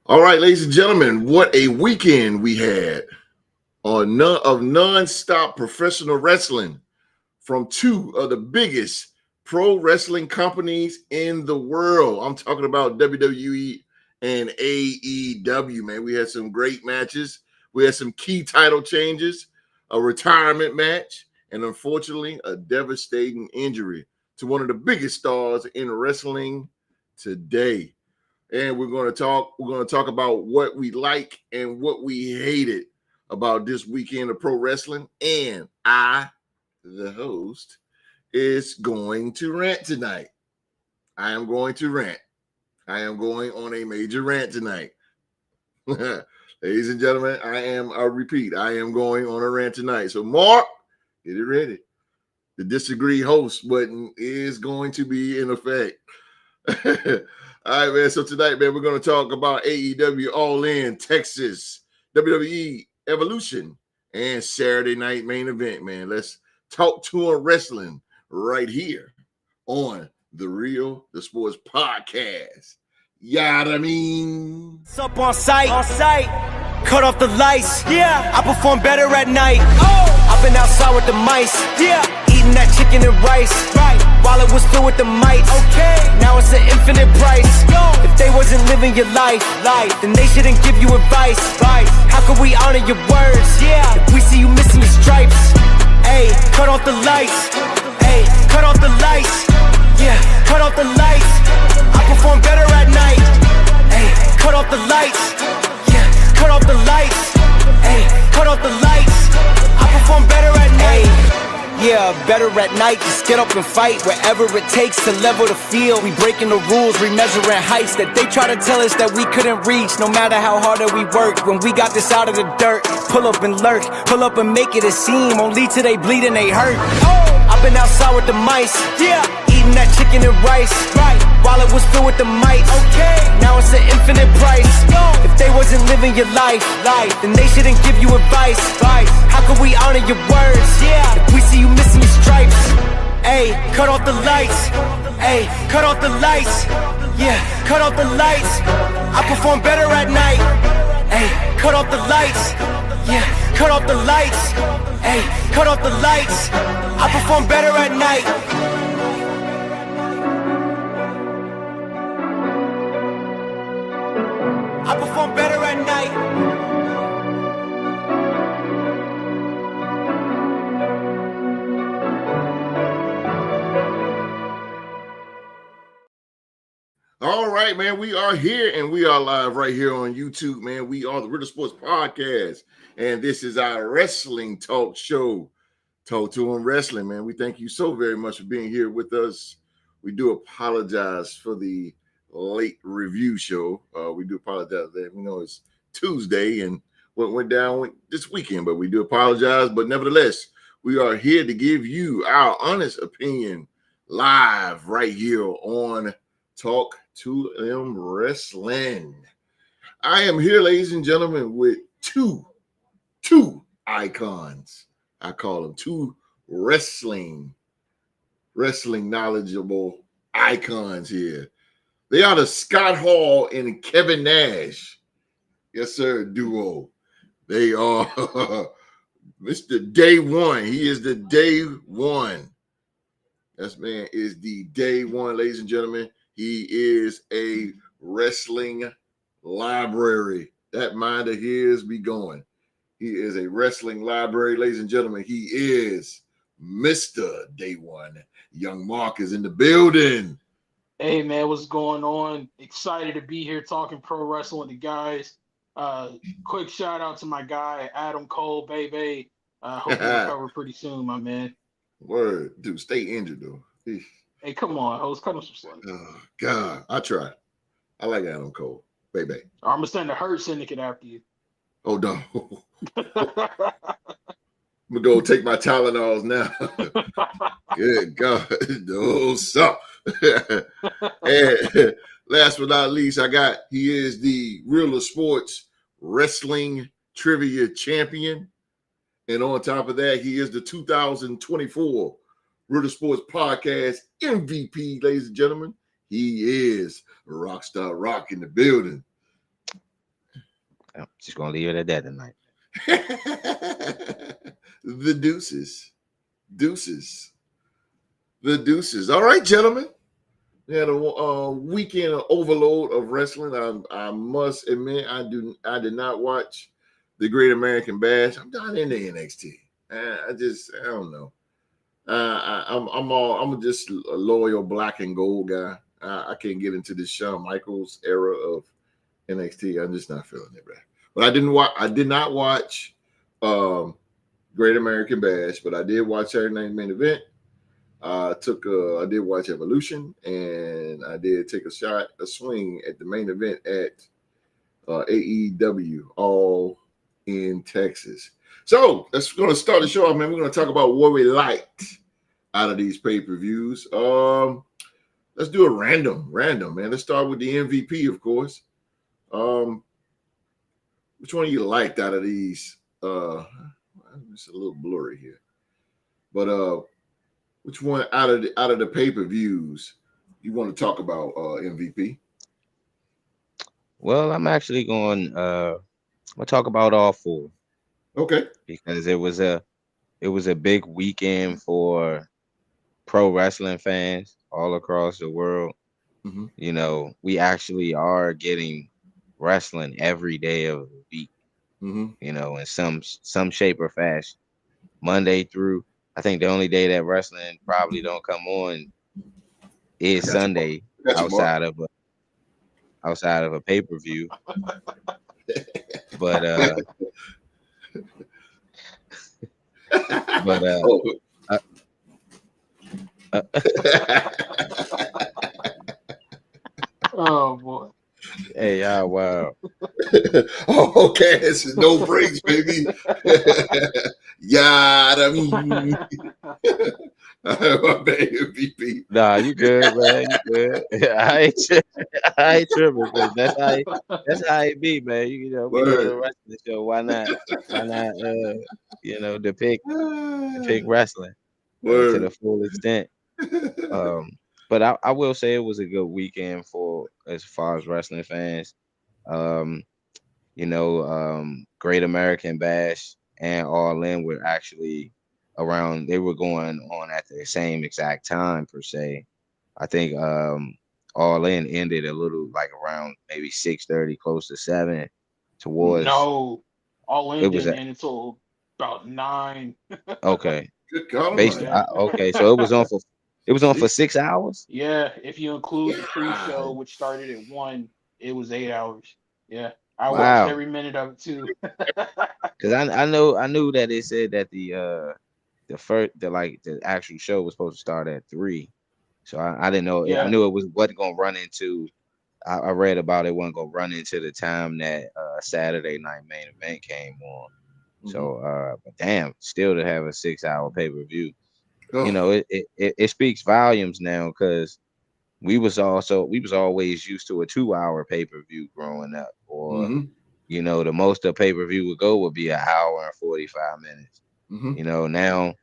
All right, ladies and gentlemen, what a weekend we had of non-stop professional wrestling from two of the biggest pro wrestling companies in the world. I'm talking about WWE and AEW, man. We had some great matches. We had some key title changes, a retirement match, and unfortunately, a devastating injury to one of the biggest stars in wrestling today. And we're going to talk about what we like and what we hated about this weekend of pro wrestling. And I, the host, is going to rant tonight. I am going to rant. I am going on a major rant tonight. Ladies and gentlemen, I am going on a rant tonight. So Mark, get it ready. The disagree host button is going to be in effect. All right, man. So tonight, man, we're going to talk about AEW All In, Texas, WWE Evolution, and Saturday Night Main Event, man. Let's talk tour wrestling right here on the Sports Podcast. Yeah, I mean. It's up on site. Cut off the lights. Yeah. I perform better at night. I've been outside with the mice. Yeah. Eating that chicken and rice. Right. While it was filled with the mites. Okay. Now it's an infinite price. Yo. If they wasn't living your life, then they shouldn't give you advice. How could we honor your words? Yeah. If we see you missing your stripes. Hey, cut off the lights. Hey, cut off the lights. Yeah, cut off the lights. I perform better at night. Hey, cut off the lights. Yeah, cut off the lights. Hey, cut off the lights. I perform better at night. Yeah, better at night. Just get up and fight wherever it takes to level the field. We breaking the rules, remeasuring heights that they try to tell us that we couldn't reach. No matter how hard that we work, when we got this out of the dirt, pull up and lurk, pull up and make it a seam. Only till they bleed and they hurt. I've been outside with the mice. Yeah. Eating that chicken and rice. Right. While it was filled with the mites. Okay. Now it's an infinite price. Yo. If they wasn't living your life, then they shouldn't give you advice. How could we honor your words? Yeah. If we see you missing your stripes. Hey, cut off the lights. Hey, cut off the lights. Yeah, cut off the lights. I perform better at night. Hey, cut off the lights. Yeah, cut off the lights. Hey, cut off the lights. I perform better at night. I perform better at night. All right, man. We are here and we are live right here on YouTube, man. We are the Ritter Sports Podcast, and this is our wrestling talk show. Talk to Him Wrestling, man. We thank you so very much for being here with us. We do apologize for the late review show. We do apologize that we know it's Tuesday and what went down this weekend, but we do apologize. But nevertheless, we are here to give you our honest opinion live right here on Talk to Them Wrestling. I am here, ladies and gentlemen, with two icons. I call them two wrestling knowledgeable icons here. They are the Scott Hall and Kevin Nash. Yes, sir, duo. They are Mr. Day One. He is the Day One. This man is the Day One, ladies and gentlemen. He is a wrestling library. That mind of his be going. He is a wrestling library, ladies and gentlemen. He is Mr. Day One. Young Mark is in the building. Hey, man, what's going on? Excited to be here talking pro wrestling with the guys. Quick shout out to my guy, Adam Cole, baby. Hope you recover pretty soon, my man. Word. Dude, stay injured, though. Hey, come on, host. Cut him some slack. Oh, God. I try. I like Adam Cole, baby. I'm going to send the Hurt Syndicate after you. Oh, no. I'm going to go take my Tylenols now. Good God. No, suck. And last but not least, he is the Real Sports Wrestling Trivia Champion. And on top of that, he is the 2024 Real Sports Podcast MVP, ladies and gentlemen. He is Rockstar Rock in the building. I'm just gonna leave it at that tonight. The deuces. Deuces. The deuces. All right, gentlemen. We had a weekend overload of wrestling. I must admit, I did not watch the Great American Bash. I'm not into NXT. I don't know. I'm just a loyal black and gold guy. I can't get into this Shawn Michaels era of NXT. I'm just not feeling it, bro. But I did not watch Great American Bash, but I did watch Saturday Night Main Event. I did watch Evolution, and I did take a swing at the main event at AEW All in Texas. So that's going to start the show off, man. We're going to talk about what we liked out of these pay-per-views. Let's do a random, man. Let's start with the MVP, of course. Which one you liked out of these? It's a little blurry here, but which one out of the pay-per-views you want to talk about, MVP? Well, I'm actually going. We'll talk about all four. Okay. Because it was a big weekend for pro wrestling fans all across the world. Mm-hmm. You know, we actually are getting wrestling every day of the week. Mm-hmm. You know, in some shape or fashion, Monday through. I think the only day that wrestling probably don't come on is Sunday, outside of a pay-per-view. But Oh boy. Hey, wow. Oh, okay. It's no breaks, baby. Yeah, I mean, my bad, MVP. Nah, you good, man. You good. I ain't tripping, because that's how it be, man. You know, we doing a wrestling show. Why not? Depict wrestling to the full extent. But I will say it was a good weekend for as far as wrestling fans. Great American Bash and All In were actually around. They were going on at the same exact time per se. I think All In ended a little like around maybe 6:30, close to 7. Towards no, All In didn't end until about 9. Okay. Good God. Okay, so it was on for 6 hours. Yeah, if you include the pre-show, which started at 1, it was 8 hours. Yeah, I watched every minute of it too. Because I knew that it said that the actual show was supposed to start at 3, so I didn't know. Yeah. I knew it wasn't gonna run into. I read about it wasn't gonna run into the time that Saturday Night Main Event came on. Mm-hmm. So, but damn, still to have a 6-hour pay-per-view, you know, it speaks volumes now, because we was always used to a 2-hour pay-per-view growing up, or you know, the most a pay-per-view would be an hour and 45 minutes. You know, now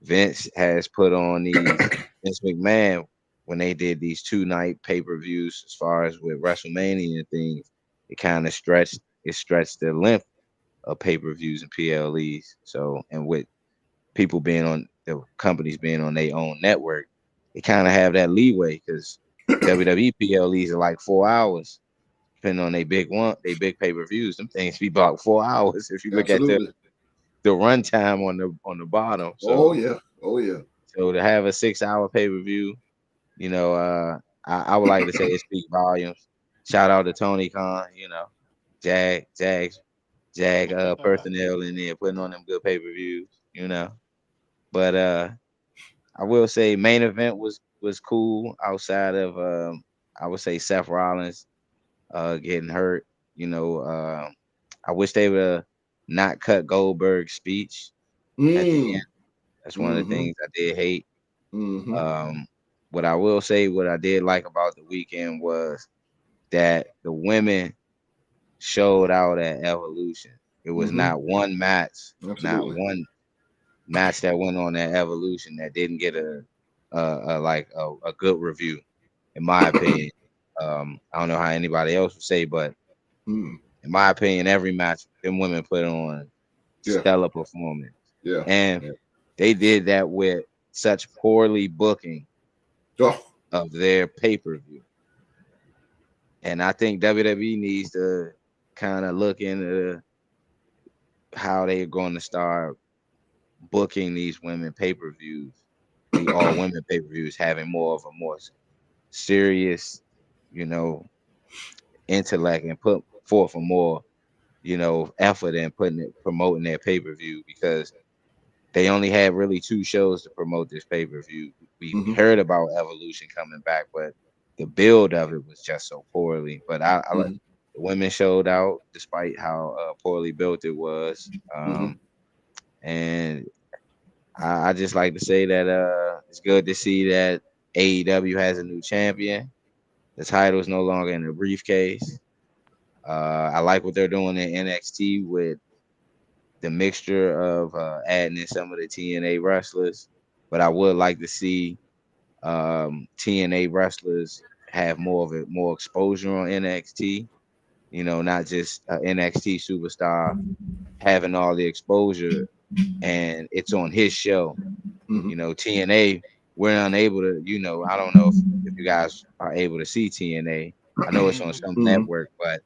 Vince has put on these Vince McMahon, when they did these 2-night pay-per-views, as far as with WrestleMania and things, it kind of stretched the length of pay-per-views and PLEs. So, and with people being on the companies being on their own network, they kind of have that leeway, because WWE PLEs are like 4 hours, depending on they big pay-per-views. Them things be about 4 hours if you look at the runtime on the bottom. So, oh yeah. So to have a 6-hour pay-per-view, you know, I would like to say it speaks volumes. Shout out to Tony Khan, you know, Jag personnel in there putting on them good pay-per-views, you know. But I will say main event was cool, outside of I would say Seth Rollins getting hurt. You know, I wish they would have not cut Goldberg's speech at the end. That's one of the things I did hate. What I will say, what I did like about the weekend was that the women showed out at Evolution. It was not one match, not one match that went on at Evolution that didn't get a good review, in my opinion. I don't know how anybody else would say, but in in my opinion, every match them women put on Yeah. stellar performance. Yeah. And Yeah. they did that with such poorly booking Oh, of their pay-per-view. And I think WWE needs to kind of look into how they're going to start booking these women pay-per-views, the all women pay-per-views, having more of a more serious, you know, intellect and put forth a more, effort in promoting their pay-per-view, because they only had really 2 shows to promote this pay-per-view. We mhm, heard about Evolution coming back, but the build of it was just so poorly. But I like mhm, the women showed out despite how poorly built it was. mhm, And I just like to say that it's good to see that AEW has a new champion. The title is no longer in the briefcase. I like what they're doing in NXT with the mixture of adding in some of the TNA wrestlers, but I would like to see TNA wrestlers have more exposure on NXT. Not just NXT superstar having all the exposure and it's on his show. mhm. TNA, we're unable to. I don't know if you guys are able to see TNA. I know it's on some Mhm, network, but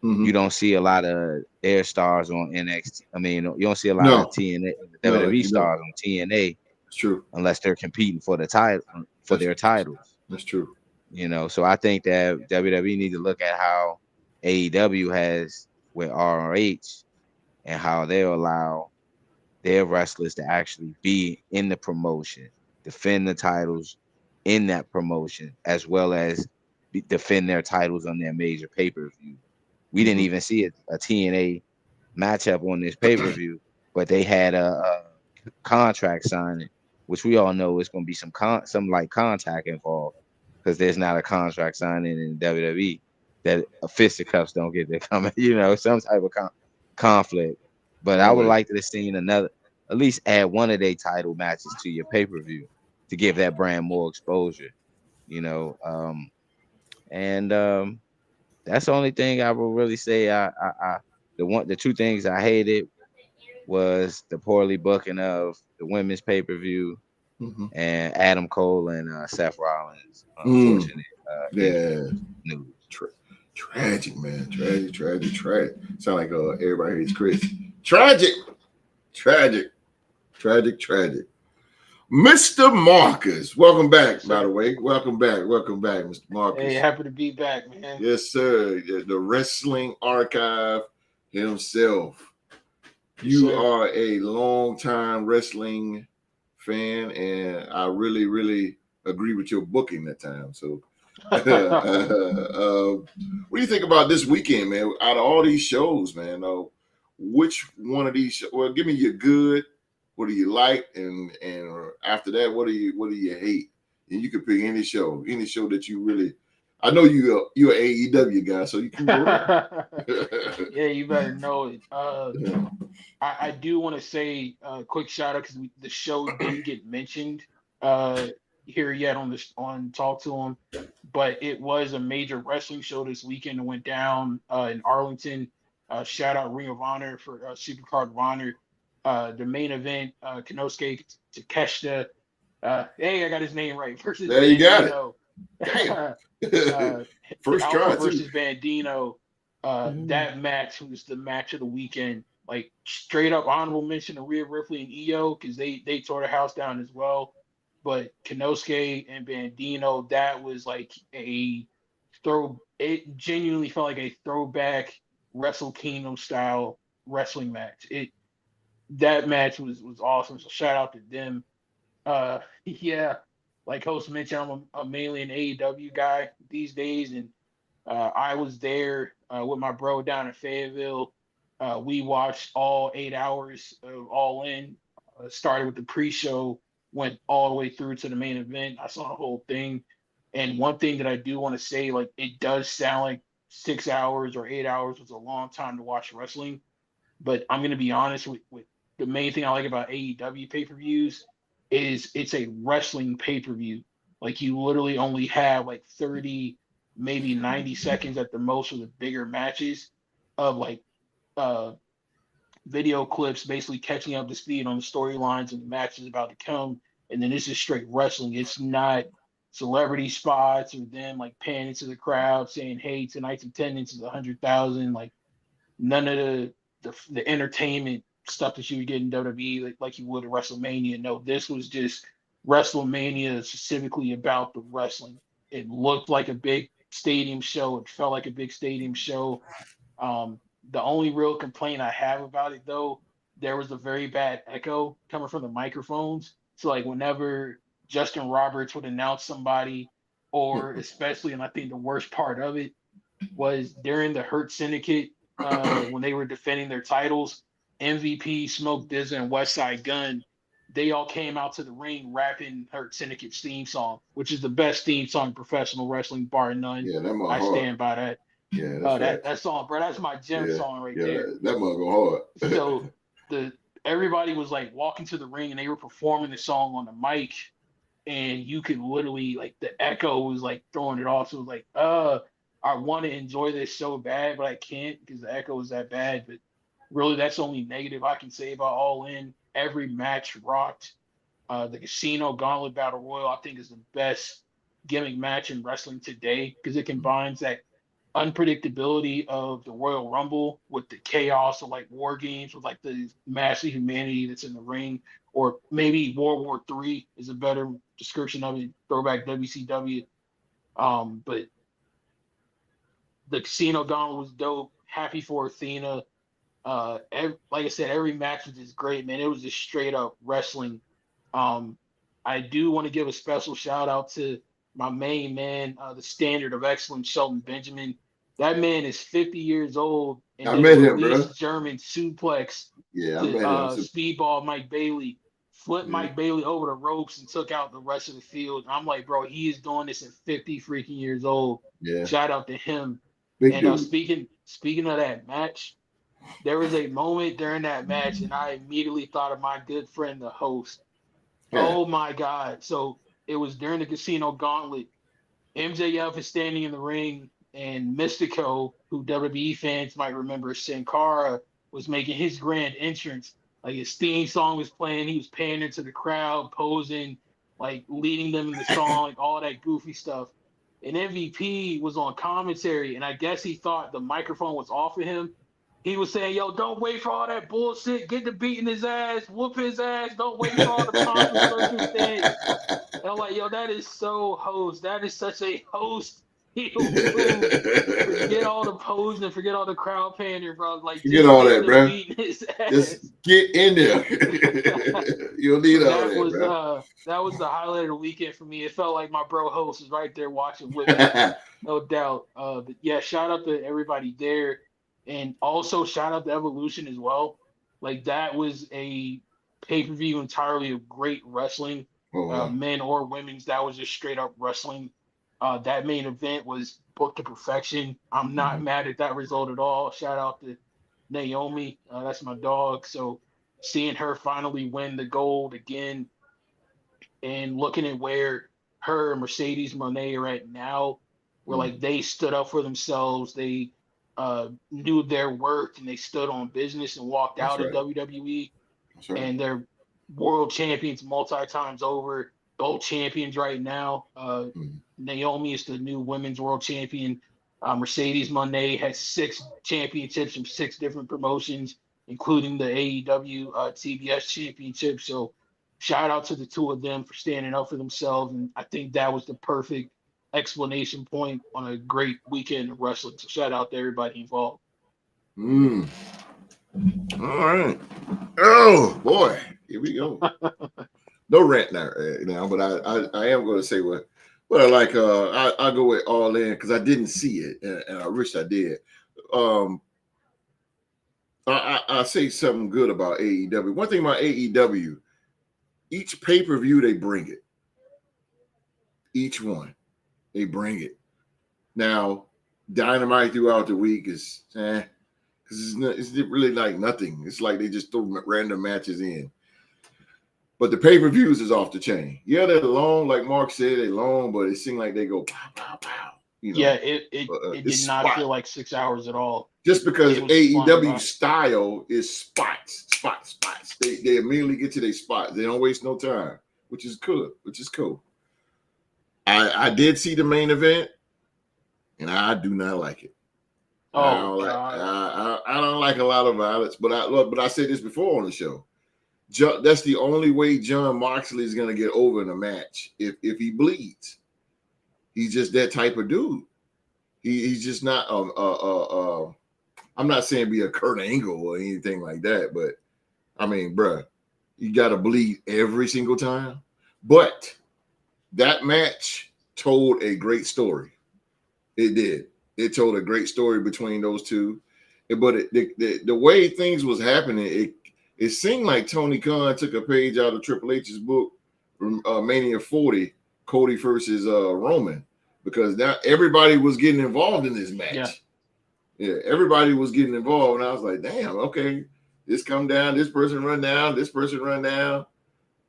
you mhm. don't see a lot of their stars on NXT. I mean, you don't see a lot of No, TNA, no, WWE you don't. stars on TNA It's true. unless they're competing for the title, for That's their titles. that's true. So I think that WWE need to look at how AEW has with ROH and how they'll allow their wrestlers to actually be in the promotion, defend the titles in that promotion, as well as defend their titles on their major pay-per-view. We didn't Mhm, even see a TNA matchup on this pay-per-view, but they had a contract signing, which we all know is going to be some like contact involved, because there's not a contract signing in WWE that fisticuffs don't get to come, some type of conflict. But I would always. like to have seen at least add one of their title matches to your pay-per-view to give that brand more exposure, you know. And that's the only thing I will really say. The 2 things I hated was the poorly booking of the women's pay-per-view Mhm. and Adam Cole and Seth Rollins Mm, unfortunate injury yeah. news. Tra- Tragic, man. Tragic. Sound like everybody hates Chris. Tragic. Tragic. Tragic. Mr. Marcus, welcome back, Yes, by the sir. way. Welcome back, Mr. Hey, Marcus. happy to be back, man. Yes, sir. The wrestling archive himself. Yes, You sir. are a long-time wrestling fan, and I really, really agree with your booking that time. So, what do you think about this weekend, man? Out of all these shows, man, which one of these? Well, give me your good. What do you like, and after that, what do you hate? And you can pick any show that you really. I know you're an AEW guy, so you can go ahead. Yeah, you better know it. I do want to say a quick shout out because the show didn't get mentioned uh, here yet on Talk to Him, but it was a major wrestling show this weekend that went down in Arlington. Shout out Ring of Honor for Supercard of Honor. The main event, Kenosuke Takeshita. Hey, I got his name right. Versus There you got it. Bandino. Damn. uh, First Alpha try too. versus Bandino. That match was the match of the weekend. Like straight up honorable mention to Rhea Ripley and Io because they tore the house down as well. But Kenosuke and Bandino, that was like a throw. It genuinely felt like a throwback Wrestle Kingdom style wrestling match. That match was awesome. So shout out to them. Yeah, like host mentioned, I'm mainly an AEW guy these days, and I was there with my bro down in Fayetteville. We watched all 8 hours of All In. Started with the pre-show, went all the way through to the main event. I saw the whole thing. And one thing that I do want to say, like it does sound like 6 hours or 8 hours was a long time to watch wrestling. But I'm gonna be honest with the main thing I like about AEW pay-per-views is it's a wrestling pay-per-view. Like you literally only have like 30, maybe 90 seconds at the most for the bigger matches. of like video clips basically catching up to speed on the storylines and the matches about to come. And then it's just straight wrestling. It's not celebrity spots or them like panning to the crowd saying, "Hey, tonight's attendance is 100,000." Like none of the entertainment stuff that you would get in WWE like you would at WrestleMania. No, this was just WrestleMania specifically about the wrestling. It looked like a big stadium show. It felt like a big stadium show. The only real complaint I have about it, though, there was a very bad echo coming from the microphones. So, like, whenever Justin Roberts would announce somebody, or especially, and I think the worst part of it was during the Hurt Syndicate, when they were defending their titles, MVP, Smoke Dizza, and West Side Gun, they all came out to the ring rapping Hurt Syndicate's theme song, which is the best theme song in professional wrestling, bar none. Yeah, that I stand by that. Yeah, that's that song, bro, that's my gem song right there. That mug go hard. So everybody was like walking to the ring and they were performing the song on the mic, and you could literally like the echo was like throwing it off. So it was like, I want to enjoy this so bad, but I can't because the echo is that bad. But really, that's the only negative I can say about All In. Every match rocked. The Casino Gauntlet Battle Royal, I think, is the best gimmick match in wrestling today because it combines that unpredictability of the Royal Rumble with the chaos of like war games with like the massive humanity that's in the ring, or maybe World War III is a better description of it. Throwback WCW. But the Casino Gauntlet was dope. Happy for Athena. Like I said, every match was just great, man. It was just straight up wrestling. I do want to give a special shout out to my main man, the standard of excellence, Shelton Benjamin. That man is 50 years old and I met him, bro. German suplex Yeah, to I met him. speedball Mike Bailey, flipped Mike Bailey over the ropes and took out the rest of the field. I'm like, bro, he is doing this at 50 freaking years old. Yeah. Shout out to him. Big and dude. speaking of that match, there was a moment during that match, and I immediately thought of my good friend, the host. Yeah. Oh my God. So it was during the Casino Gauntlet. MJF is standing in the ring, and Mystico, who WWE fans might remember, Sin Cara, was making his grand entrance. Like his theme song was playing, he was pandering to the crowd, posing, like leading them in the song, like all that goofy stuff. And MVP was on commentary, and I guess he thought the microphone was off of him. He was saying, "Yo, don't wait for all that bullshit. Get the beating his ass, whoop his ass. Don't wait for all the pomp and circumstance." And I'm like, "Yo, that is so host. That is such a host. Forget all the posing, forget all the crowd pandering, bro. Like, forget all that, bro. Just get in there. You'll need all that, bro. That was the highlight of the weekend for me. It felt like my bro host was right there watching with me, no doubt. But yeah, shout out to everybody there. And also shout out to Evolution as well. Like that was a pay-per-view entirely of great wrestling, men or women's. That was just straight up wrestling. That main event was booked to perfection. I'm not mad at that result at all. Shout out to Naomi. That's my dog. So seeing her finally win the gold again and looking at where her and Mercedes Moné are at now, where like they stood up for themselves. They knew their worth and they stood on business and walked out of WWE. And they're world champions multi times over, both champions right now. Naomi is the new women's world champion. Mercedes Moné has 6 championships from 6 different promotions, including the AEW TBS championship. So shout out to the two of them for standing up for themselves. And I think that was the perfect explanation point on a great weekend of wrestling. So shout out to everybody involved. All right. Oh boy, here we go. No rant now, but I am going to say what I like. I go with All In because I didn't see it and I wish I did. I say something good about AEW. One thing about AEW, each pay-per-view they bring it. Each one. They bring it. Now, Dynamite throughout the week is because it's really like nothing. It's like they just throw random matches in. But the pay-per-views is off the chain. Yeah, they're long, like Mark said, they're long, but it seems like they go pow, pow, pow. Yeah, it did it's not spot. feel like 6 hours at all. Just because It was flying AEW by. style is spots. They immediately get to their spots. They don't waste no time, which is cool. I did see the main event, and I do not like it. Oh God. I don't like a lot of violence, but I said this before on the show. That's the only way John Moxley is going to get over in a match if he bleeds. He's just that type of dude. He's just not. I'm not saying be a Kurt Angle or anything like that, but I mean, bruh, you got to bleed every single time. But that match told a great story. It did. It told a great story between those two. But the way things was happening, it seemed like Tony Khan took a page out of Triple H's book from Mania 40, Cody versus Roman, because now everybody was getting involved in this match. Yeah, everybody was getting involved, and I was like, damn, okay, this come down, this person run down, this person run down.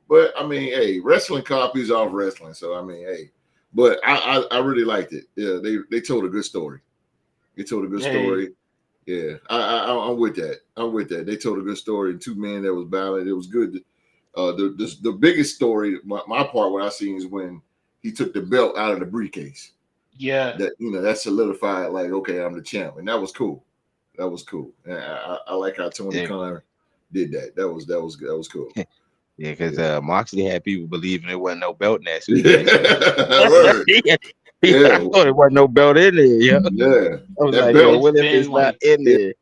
But I mean, hey, wrestling copies off wrestling, so I mean, hey. But I really liked it. Yeah, they told a good story. They told a good story. Yeah, I'm with that. They told a good story. Two men that was battling. It was good. The biggest story, my part, what I seen is when he took the belt out of the briefcase. Yeah, that solidified. Like, okay, I'm the champ, and that was cool. And I like how Tony Khan did that. That was cool. Yeah, because Moxley had people believing there wasn't no belt in that suit. Yeah, I thought there wasn't no belt in there. Yeah, I was that like, belt, yo, what if it's not in there?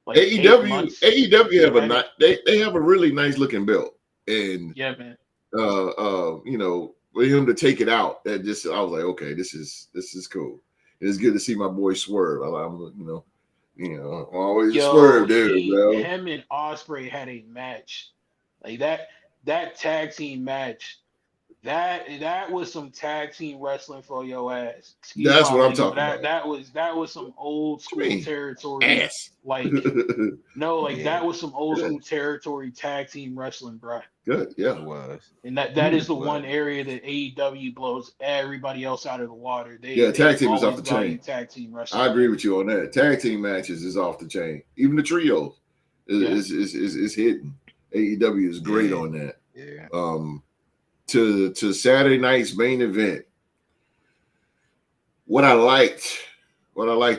Like AEW have they have a really nice looking belt, and yeah, man. For him to take it out, I was like, okay, this is cool. It's good to see my boy Swerve. I'm always Swerve, dude, bro. Him and Ospreay had a match like that tag team match. That was some tag team wrestling for your ass. That's what I'm talking about. That was some old school territory. Ass. Like that was some old school territory tag team wrestling, bro. Good, yeah, it was. And that is the one area that AEW blows everybody else out of the water. Tag team is off the chain. Tag team wrestling. I agree with you on that. Tag team matches is off the chain. Even the trios is hidden. AEW is great on that. Yeah. To Saturday night's main event. What I liked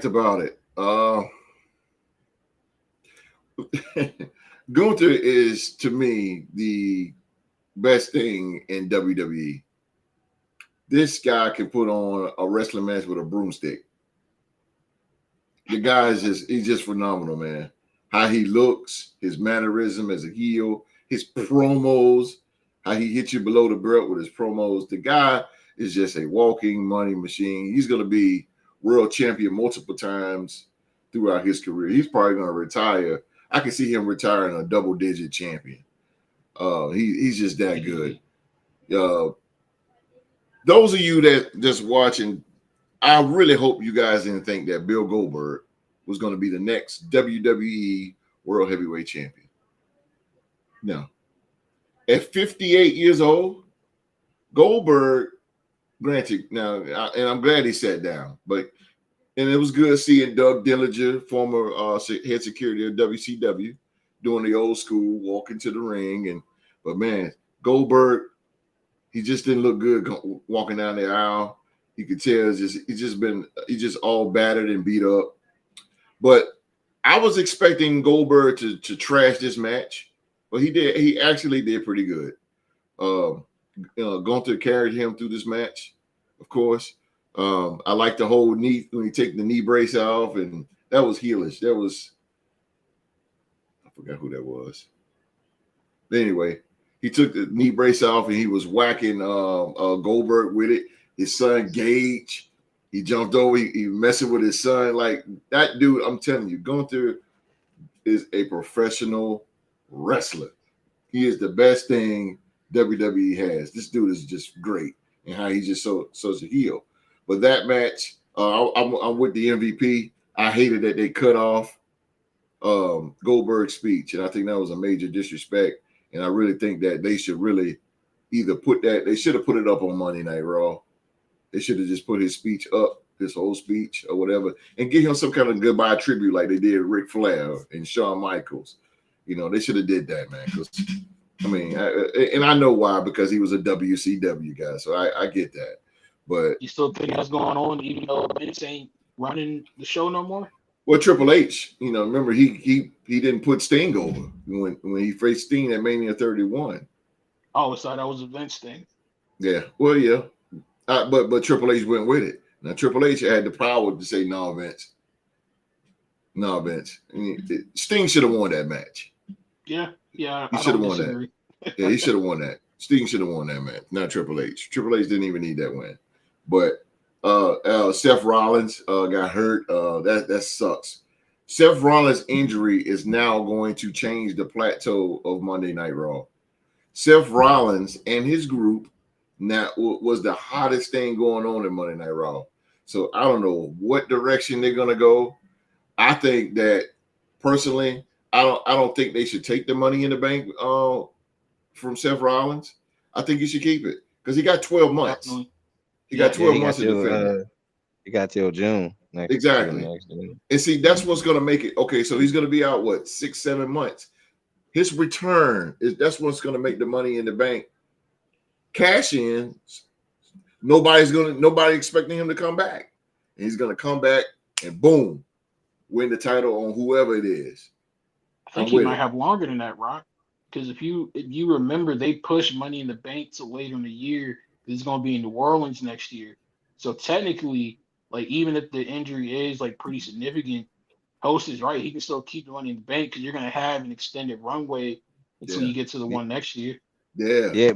about it. Gunther is, to me, the best thing in WWE. This guy can put on a wrestling match with a broomstick. The guy he's just phenomenal, man. How he looks, his mannerism as a heel, his promos, how he hits you below the belt with his promos. The guy is just a walking money machine. He's going to be world champion multiple times throughout his career. He's probably going to retire. I can see him retiring a double-digit champion. He's just that good. Those of you that just watching, I really hope you guys didn't think that Bill Goldberg was going to be the next WWE World Heavyweight Champion. No. At 58 years old, Goldberg, granted, now, and I'm glad he sat down, and it was good seeing Doug Dillinger, former head security of WCW, doing the old school, walking to the ring. But man, Goldberg, he just didn't look good walking down the aisle. You could tell he's just all battered and beat up. But I was expecting Goldberg to trash this match, but he did. He actually did pretty good. Gunther carried him through this match, of course. I like the whole knee when he take the knee brace off, and that was heelish. I forgot who that was. But anyway, he took the knee brace off and he was whacking Goldberg with it. His son Gage, he jumped over. He messing with his son. Like that dude, I'm telling you, Gunther is a professional wrestler. He is the best thing WWE has. This dude is just great, and how he's just such a heel. But that match, I'm with the MVP. I hated that they cut off Goldberg's speech, and I think that was a major disrespect. And I really think that they should really either they should have put it up on Monday Night Raw. They should have just put his speech up speech or whatever, and give him some kind of goodbye tribute like they did Ric Flair and Shawn Michaels. You know, they should have did that, man. Because I mean, and I know why, because he was a WCW guy, so I get that. But you still think that's going on, even though Vince ain't running the show no more? Well, Triple H, you know, remember he didn't put Sting over when he faced Sting at Mania 31. Oh, so that was a Vince thing. Yeah, well, yeah, but Triple H went with it. Now Triple H had the power to say no, Vince. No, Vince. I mean, Sting should have won that match. Yeah, he should have won that. Yeah, he should have won that. Sting should have won that match, not Triple H. Triple H didn't even need that win. But Seth Rollins got hurt. That sucks. Seth Rollins' injury is now going to change the plateau of Monday Night Raw. Seth Rollins and his group now was the hottest thing going on in Monday Night Raw. So I don't know what direction they're gonna go. I think that personally, I don't think they should take the Money in the Bank from Seth Rollins. I think you should keep it because he got 12 months. Definitely. He got 12 months to defend. He got till June. Exactly. And see, that's what's going to make it. Okay, so he's going to be out, 6-7 months. His return that's what's going to make the Money in the Bank cash in. Nobody expecting him to come back. And he's going to come back and boom, win the title on whoever it is. I think he might have longer than that, Rock. Because if you remember, they pushed Money in the Bank to later in the year. It's going to be in New Orleans next year. So technically, like, even if the injury is like pretty significant, Host is right. He can still keep the Money in the Bank because you're going to have an extended runway until you get to the one next year. Yeah.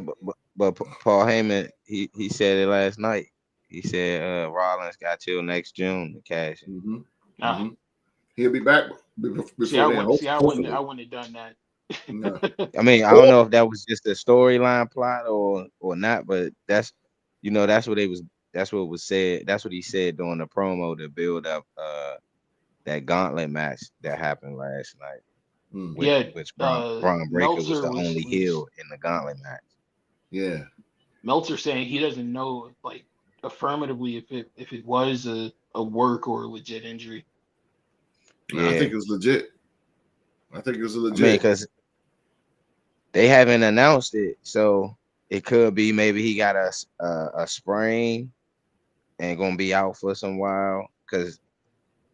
But Paul Heyman, he said it last night. He said Rollins got till next June to cash. Mm-hmm. He'll be back before I wouldn't have done that. No. I mean, I don't know if that was just a storyline plot or not, but that's what was said. That's what he said during the promo to build up that gauntlet match that happened last night. Which Braun Breaker was the only heel in the gauntlet match. Yeah. Meltzer saying he doesn't know, like, affirmatively if it was a work or a legit injury. Yeah. I think it was legit. I mean, because they haven't announced it, so it could be maybe he got a sprain and gonna be out for some while because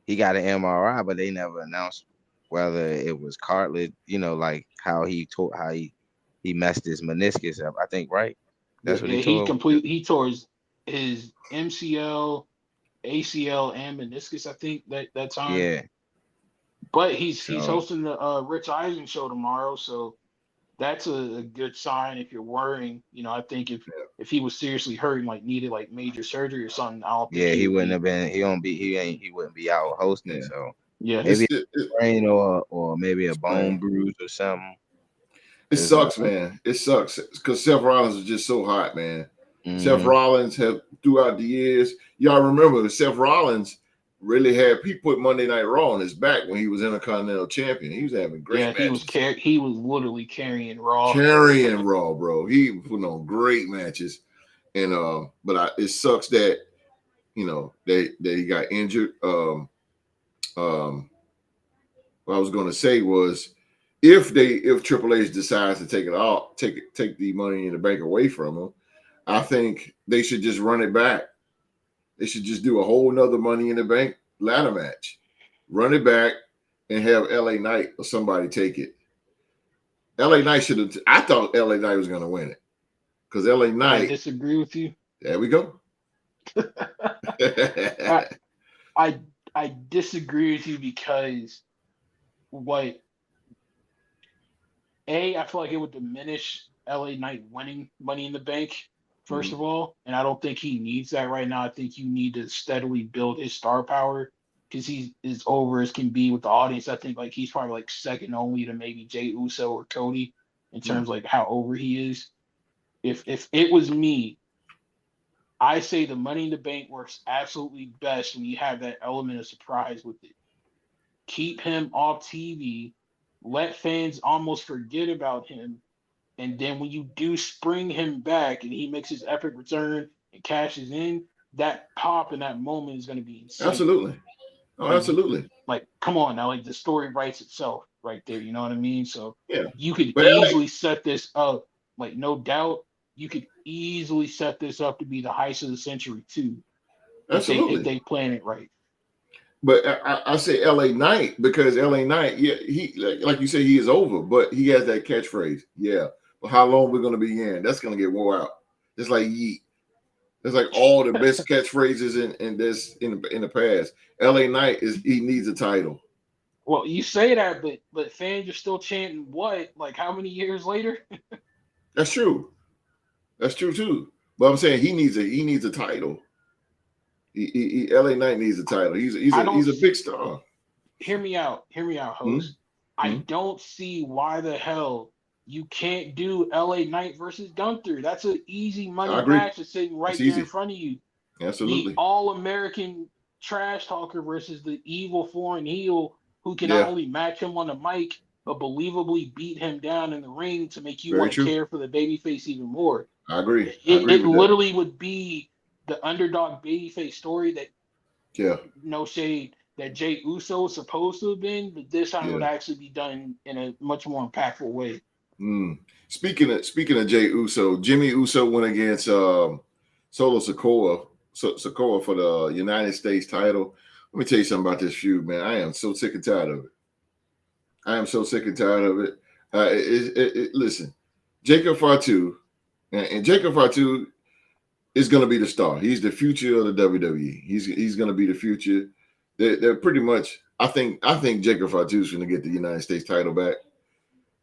he got an MRI, but they never announced whether it was cartilage. You know, like how he messed his meniscus up. I think, right? That's what he tore. He tore his MCL, ACL, and meniscus. I think that time. Yeah. But he's hosting the Rich Eisen show tomorrow, so that's a good sign. If you're worrying, I think if he was seriously hurt and like needed like major surgery or something, I don't think he wouldn't have been. He wouldn't be out hosting. Yeah. So maybe a sprain or maybe a bone bruise or something. It sucks, man. It sucks because Seth Rollins is just so hot, man. Mm-hmm. Seth Rollins have throughout the years. Y'all remember Seth Rollins really he put Monday Night Raw on his back when he was Intercontinental Champion. He was having great matches. He was literally carrying Raw. Bro. He was putting on great matches. And but it sucks that that he got injured. What I was gonna say was if Triple H decides to take the Money in the Bank away from him, I think they should just run it back. They should just do a whole nother Money in the Bank ladder match. Run it back and have LA Knight or somebody take it. LA Knight should have. I thought LA Knight was going to win it because LA Knight. I disagree with you. There we go. I disagree with you because I feel like it would diminish LA Knight winning Money in the Bank. First of all, and I don't think he needs that right now. I think you need to steadily build his star power because he's as over as can be with the audience. I think like he's probably like second only to maybe Jey Uso or Cody in terms like how over he is. If it was me, I say the Money in the Bank works absolutely best when you have that element of surprise with it. Keep him off TV, let fans almost forget about him. And then when you do spring him back and he makes his epic return and cashes in, that pop and that moment is going to be insane. Absolutely. Oh, absolutely. Like, come on now, like the story writes itself right there. You know what I mean? So Yeah. you could But easily set this up. Like, no doubt, you could easily set this up to be the heist of the century too. absolutely. If they plan it right. But I say LA Knight because LA Knight, yeah, he like you say, he is over, but he has that catchphrase. Yeah. But how long we're gonna be in? That's gonna get wore out. It's like yeet. It's like all the best catchphrases in the past. LA Knight he needs a title. Well, you say that, but fans are still chanting what? Like how many years later? That's true. That's true too. But I'm saying he needs a title. LA Knight needs a title. He's a big star. Hear me out, host. I don't see why the hell you can't do LA Knight versus Gunther. That's an easy money match that's sitting right there in front of you. Absolutely. The all-American trash talker versus the evil foreign heel who can not only match him on the mic, but believably beat him down in the ring to make you want to care for the babyface even more. I agree. It literally would be the underdog babyface story that, no shade, that Jey Uso is supposed to have been, but this time it would actually be done in a much more impactful way. Speaking of Jey Uso, Jimmy Uso went against Solo Sikoa for the United States title. Let me tell you something about this feud, man. I am so sick and tired of it. Listen, Jacob Fatu, and Jacob Fatu is going to be the star. He's the future of the WWE. He's going to be the future. They're pretty much. I think Jacob Fatu is going to get the United States title back.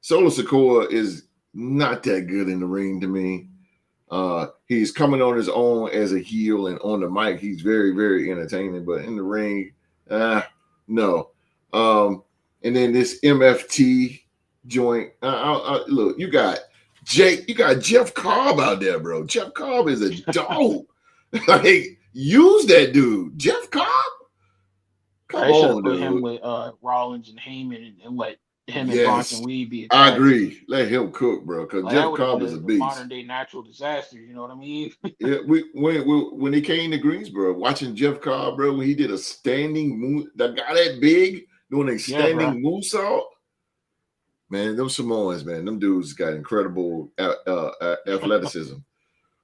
Solo Sikoa is not that good in the ring to me. He's coming on his own as a heel, and on the mic, he's very, very entertaining. But in the ring, no. And then this MFT joint. Look, you got Jeff Cobb out there, bro. Jeff Cobb is a dog. Like, use that dude, Jeff Cobb. Come on, put dude. him with Rollins and Heyman and let him and Bronson Reed be. I agree. Let him cook, bro. Because Jeff Cobb is a beast. Modern day natural disaster. You know what I mean? Yeah, when he came to Greensboro, watching Jeff Cobb, bro, when he did a standing moon, that guy that big doing a standing moonsault. Man, them Samoans, man, them dudes got incredible athleticism.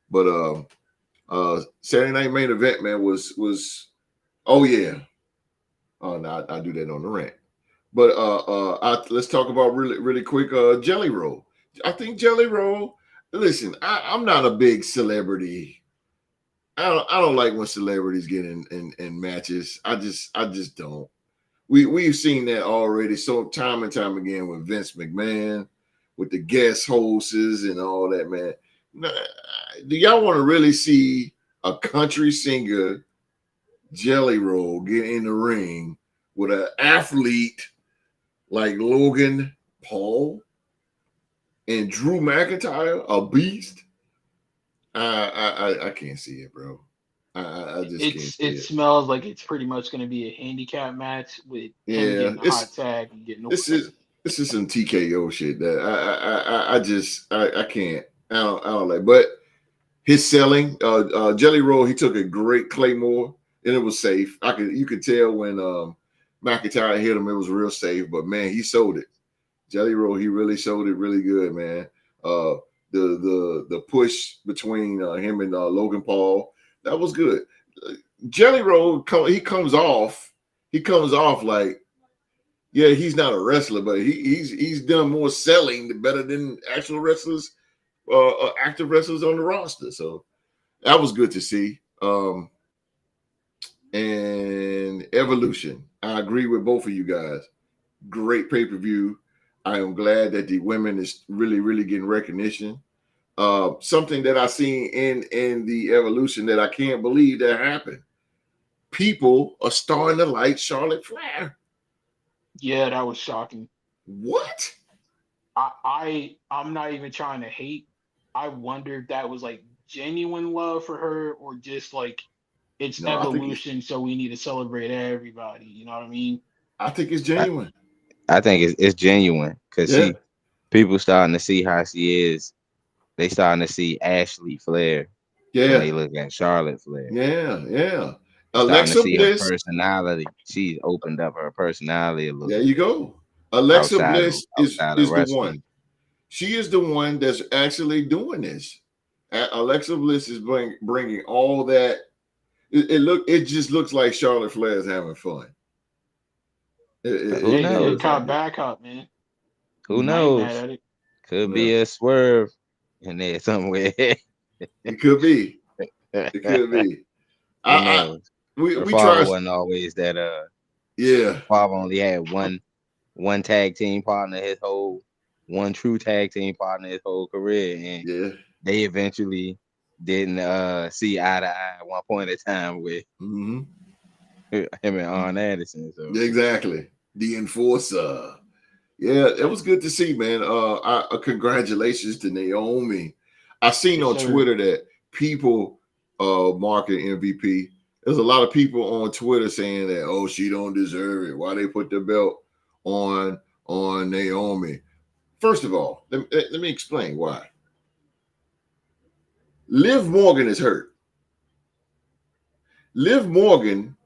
But Saturday Night Main Event, man, was oh yeah. Oh no, I do that on the rant. But let's talk about really quick Jelly Roll. I think Jelly Roll. Listen, I'm not a big celebrity. I don't like when celebrities get in matches. I just don't. We've seen that already so time and time again with Vince McMahon, with the guest hosts and all that, man. Do y'all want to really see a country singer, Jelly Roll, get in the ring with an athlete like Logan Paul and Drew McIntyre, a beast? I can't see it, bro. I just can't see it. It smells like it's pretty much going to be a handicap match with him getting a hot tag and getting. This is some TKO shit that I can't. I don't like. But his selling, Jelly Roll, he took a great Claymore and it was safe. You could tell when McIntyre hit him, it was real safe. But man, he sold it. Jelly Roll, he really sold it really good, man. The push between him and Logan Paul, that was good. Jelly Roll, he comes off like, yeah, he's not a wrestler, but he's done more selling better than actual wrestlers, active wrestlers on the roster. So that was good to see. And Evolution, I agree with both of you guys. Great pay-per-view. I am glad that the women is really, really getting recognition. Something that I seen in the Evolution that I can't believe that happened. People are starting to like Charlotte Flair. Yeah, that was shocking. What? I'm not even trying to hate. I wonder if that was like genuine love for her or just like it's Evolution, so we need to celebrate everybody. You know what I mean? I think it's genuine. I think it's genuine because people starting to see how she is. They starting to see Ashley Flair. when Yeah, they look at Charlotte Flair. yeah. Starting to Alexa see her Bliss. personality. She's opened up her personality a little There bit you go. Alexa outside of Bliss outside of is the one. wrestling. She is the one that's actually doing this. Alexa Bliss is bringing all that. It just looks like Charlotte Flair is having fun. Who Hey, It good knows? looks like cop, it. bad cop, man. Who I ain't mad knows? at it. Could Yeah, be a swerve in there somewhere. it could be. It could be. Who knows? Her We father try. wasn't always that. Yeah. Father only had one tag team partner one true tag team partner his whole career, and Yeah. they eventually didn't see eye to eye at one point in time with Mm-hmm. him and Arn Anderson. So Exactly. The enforcer. Yeah, it was good to see, man. Congratulations to Naomi. I seen Yes, on sir. Twitter that people marking MVP. There's a lot of people on Twitter saying that, oh, she don't deserve it. Why they put the belt on Naomi? First of all, let me explain why. Liv Morgan is hurt. Liv Morgan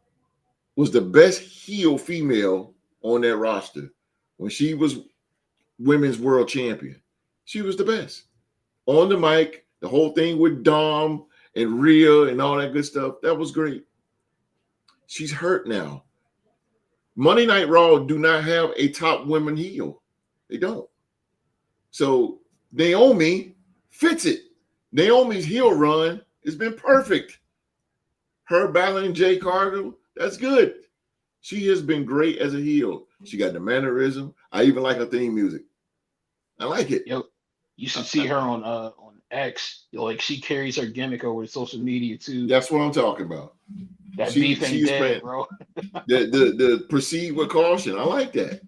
was the best heel female on that roster when she was women's world champion. She was the best. On the mic, the whole thing with Dom and Rhea and all that good stuff, that was great. She's hurt now. Monday Night Raw do not have a top women heel. They don't. So Naomi fits it. Naomi's heel run has been perfect. Her battling Jay Cargill, that's good. She has been great as a heel. She got the mannerism. I even like her theme music. I like it. Yo, you should see her on X. Like she carries her gimmick over to social media too. That's what I'm talking about. That beef ain't dead, bro. The proceed with caution. I like that.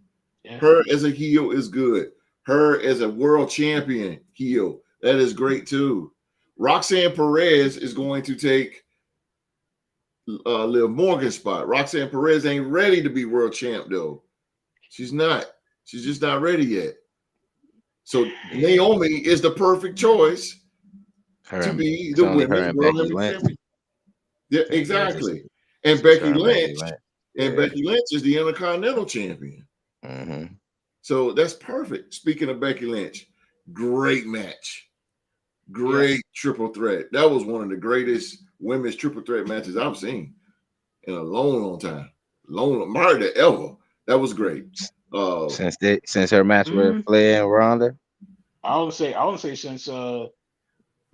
Yeah. Her as a heel is good. Her as a world champion heel, that is great too. Roxanne Perez is going to take Liv Morgan's spot. Roxanne Perez ain't ready to be world champ though. She's not. She's just not ready yet. So Naomi is the perfect choice to be the women's world heavyweight champion. Yeah, exactly. And Becky Lynch, Becky Lynch is the Intercontinental champion. Mm-hmm. So that's perfect. Speaking of Becky Lynch, great match. Great triple threat. That was one of the greatest women's triple threat matches I've seen in a long time. Married ever. That was great. Since her match with Flair and Ronda. I would say since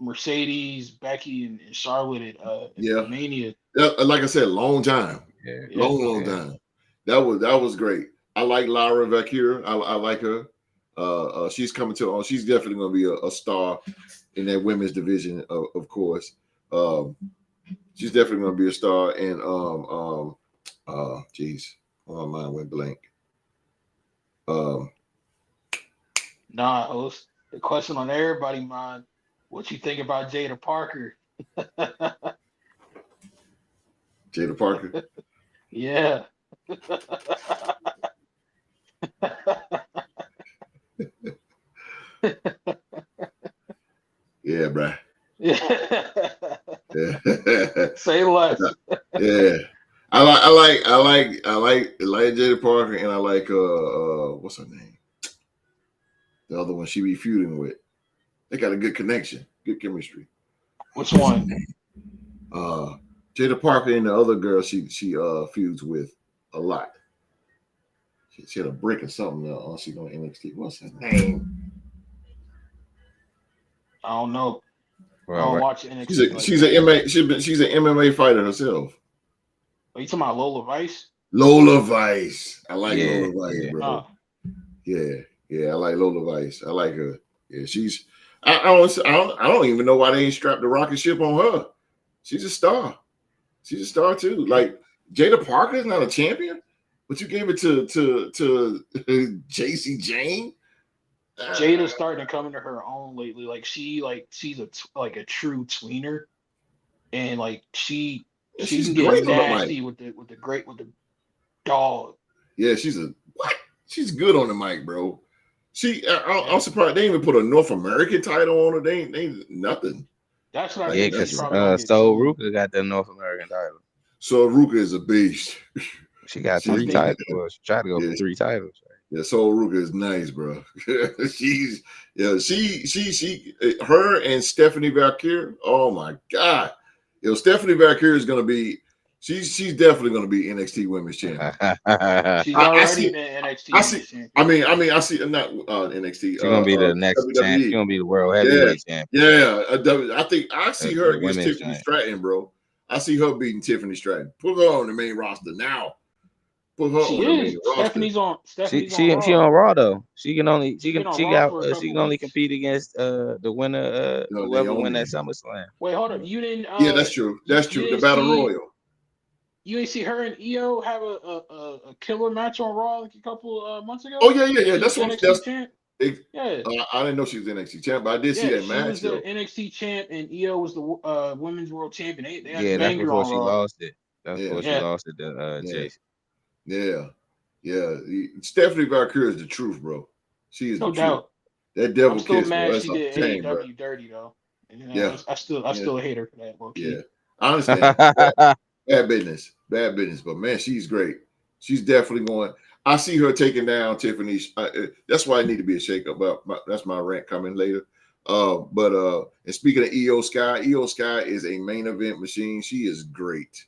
Mercedes, Becky, and Charlotte at Mania. Like I said, long time. Long time. That was great. I like Lyra Valkyria. I like her. She's coming to. She's definitely going to be a star in that women's division, of course. She's definitely going to be a star. And my mind went blank. Nah, host. The question on everybody's mind: what you think about Jada Parker? Jada Parker. Yeah. Yeah, bruh. Yeah. Say less. Yeah. I like Jada Parker, and I like what's her name? The other one she be feuding with. They got a good connection, good chemistry. Which one? Jada Parker and the other girl she feuds with a lot. She had a break or something. She's on NXT. What's her name? I don't know. Well, I don't watch NXT. She's an MMA fighter herself. Are you talking about Lola Vice? Lola Vice. I like Lola Vice, bro. Oh. Yeah, I like Lola Vice. I like her. Yeah, she's. I don't even know why they ain't strapped the rocket ship on her. She's a star. She's a star too. Like Jada Parker is not a champion, but you gave it to JC Jane. Jada's starting to come into her own lately. Like she's a true tweener, and like she can get nasty with the dog. Yeah, she's good on the mic, bro. I'm surprised they didn't even put a North American title on her. They ain't nothing. That's what I Like, Yeah, think. She's because that's probably gonna get So sued. Ruka got the North American title. so Ruka is a beast. She got She's 3 think- titles. Well, she tried to go Yeah. for 3 titles. Yeah, Soul Ruka is nice, bro. She's her and Stephanie Valkyrie. Oh my god, Stephanie Valkyrie is gonna be. She's definitely gonna be NXT Women's Champion. She's I already see- been NXT. I see. Women's Champion. I see. Not NXT. She's gonna be the next champ. She's WWE. gonna be the world heavyweight champion. Yeah, I think I see her The against women's Tiffany giant. Stratton, bro. I see her beating Tiffany Stratton. Put her on the main roster now. Put her She on the is. main roster. Stephanie's on. Stephanie's She on Raw. on Raw though. She can only She been on Raw for a she couple can only weeks. compete against the winner whoever win Naomi. that SummerSlam. Wait, hold up. You didn't. Yeah, that's true. That's true. you The didn't Battle see- Royal. You ain't see her and Io have a killer match on Raw like a couple months ago? Oh yeah. That's She was what. NXT That's. champ. It, Yeah. I didn't know she was NXT champ, but I did see that She match. was the Though. NXT champ, and Io was the women's world champion. They had Yeah, a that's banger before on she Raw. lost it. That's Yeah. before she Yeah. lost it to Jason. Yeah. Stephanie Valkyrie is the truth, bro. She is No the truth. doubt. That devil I'm still kiss, bro. mad That's she a did shame, bro. AEW dirty though. And, Yeah. I still hate her for that. Low key. Yeah, I understand. Bad business, but man, she's great. She's definitely going. I see her taking down Tiffany. That's why I need to be a shakeup. But that's my rant coming later. And speaking of Io Sky is a main event machine. She is great.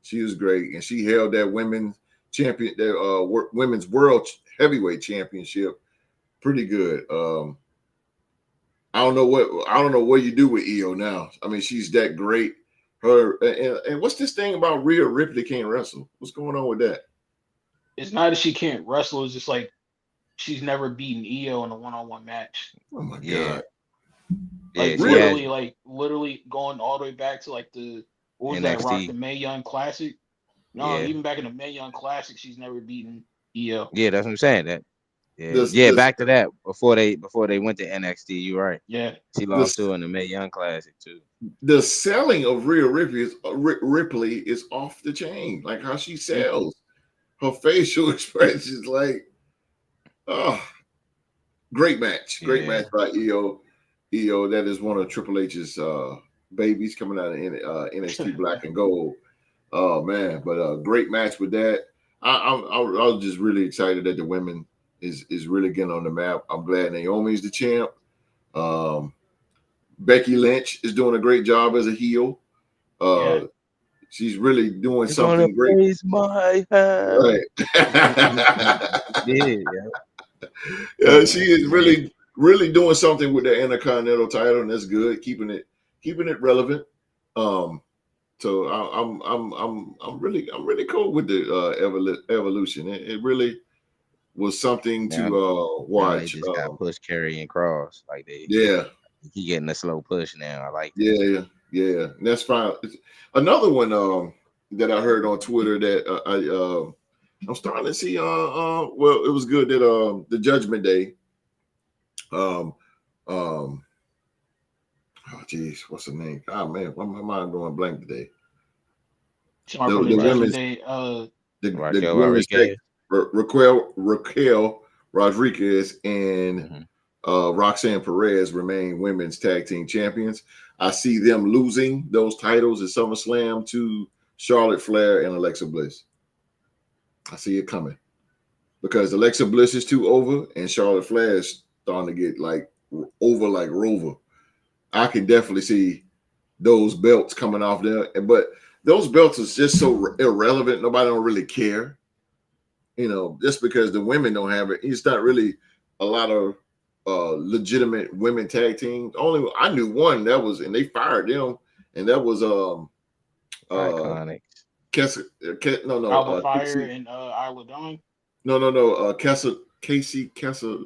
She is great, and she held that women's world heavyweight championship pretty good. I don't know what you do with Io now. I mean, she's that great. Her and what's this thing about Rhea Ripley can't wrestle? What's going on with that? It's not that she can't wrestle. It's just like she's never beaten Io in a one-on-one match. Oh my Yeah. god! Like Yeah, literally going all the way back to like what was that NXT. Rock, the Mae Young Classic? No, Yeah. even back in the Mae Young Classic, she's never beaten Io. Yeah, that's what I'm saying. That This- back to that before they went to NXT. You're right. Yeah, She lost to her in the Mae Young Classic too. The selling of Rhea Ripley is off the chain. Like how she sells, her facial expressions, like, oh, great match, match by Io. That is one of Triple H's babies coming out of NXT Black and Gold. Oh man, but great match with that. I was just really excited that the women is really getting on the map. I'm glad Naomi's the champ. Becky Lynch is doing a great job as a heel. She's really doing something great. Raise my hand. Right. Yeah. She is really doing something with the Intercontinental title, and that's good. Keeping it relevant. So I'm really cool with the evolution. It really was something to watch. They just got push, carry, and cross. Like he getting a slow push now. I like that. Yeah. And that's fine. Another one that I heard on Twitter that I'm starting to see. Well, it was good that the Judgment Day. Oh geez, what's the name? Oh man, why my mind going blank today? the women's day. The women's day. Raquel Rodriguez and Roxanne Perez remain women's tag team champions. I see them losing those titles at SummerSlam to Charlotte Flair and Alexa Bliss. I see it coming because Alexa Bliss is too over and Charlotte Flair is starting to get like over like Rover. I can definitely see those belts coming off there, but those belts is just so irrelevant. Nobody don't really care, just because the women don't have it. It's not really a lot of legitimate women tag teams. Only I knew one that was, and they fired them, and that was Iconic. Alba Fire and Isla Dawn. No. Casey Kessler.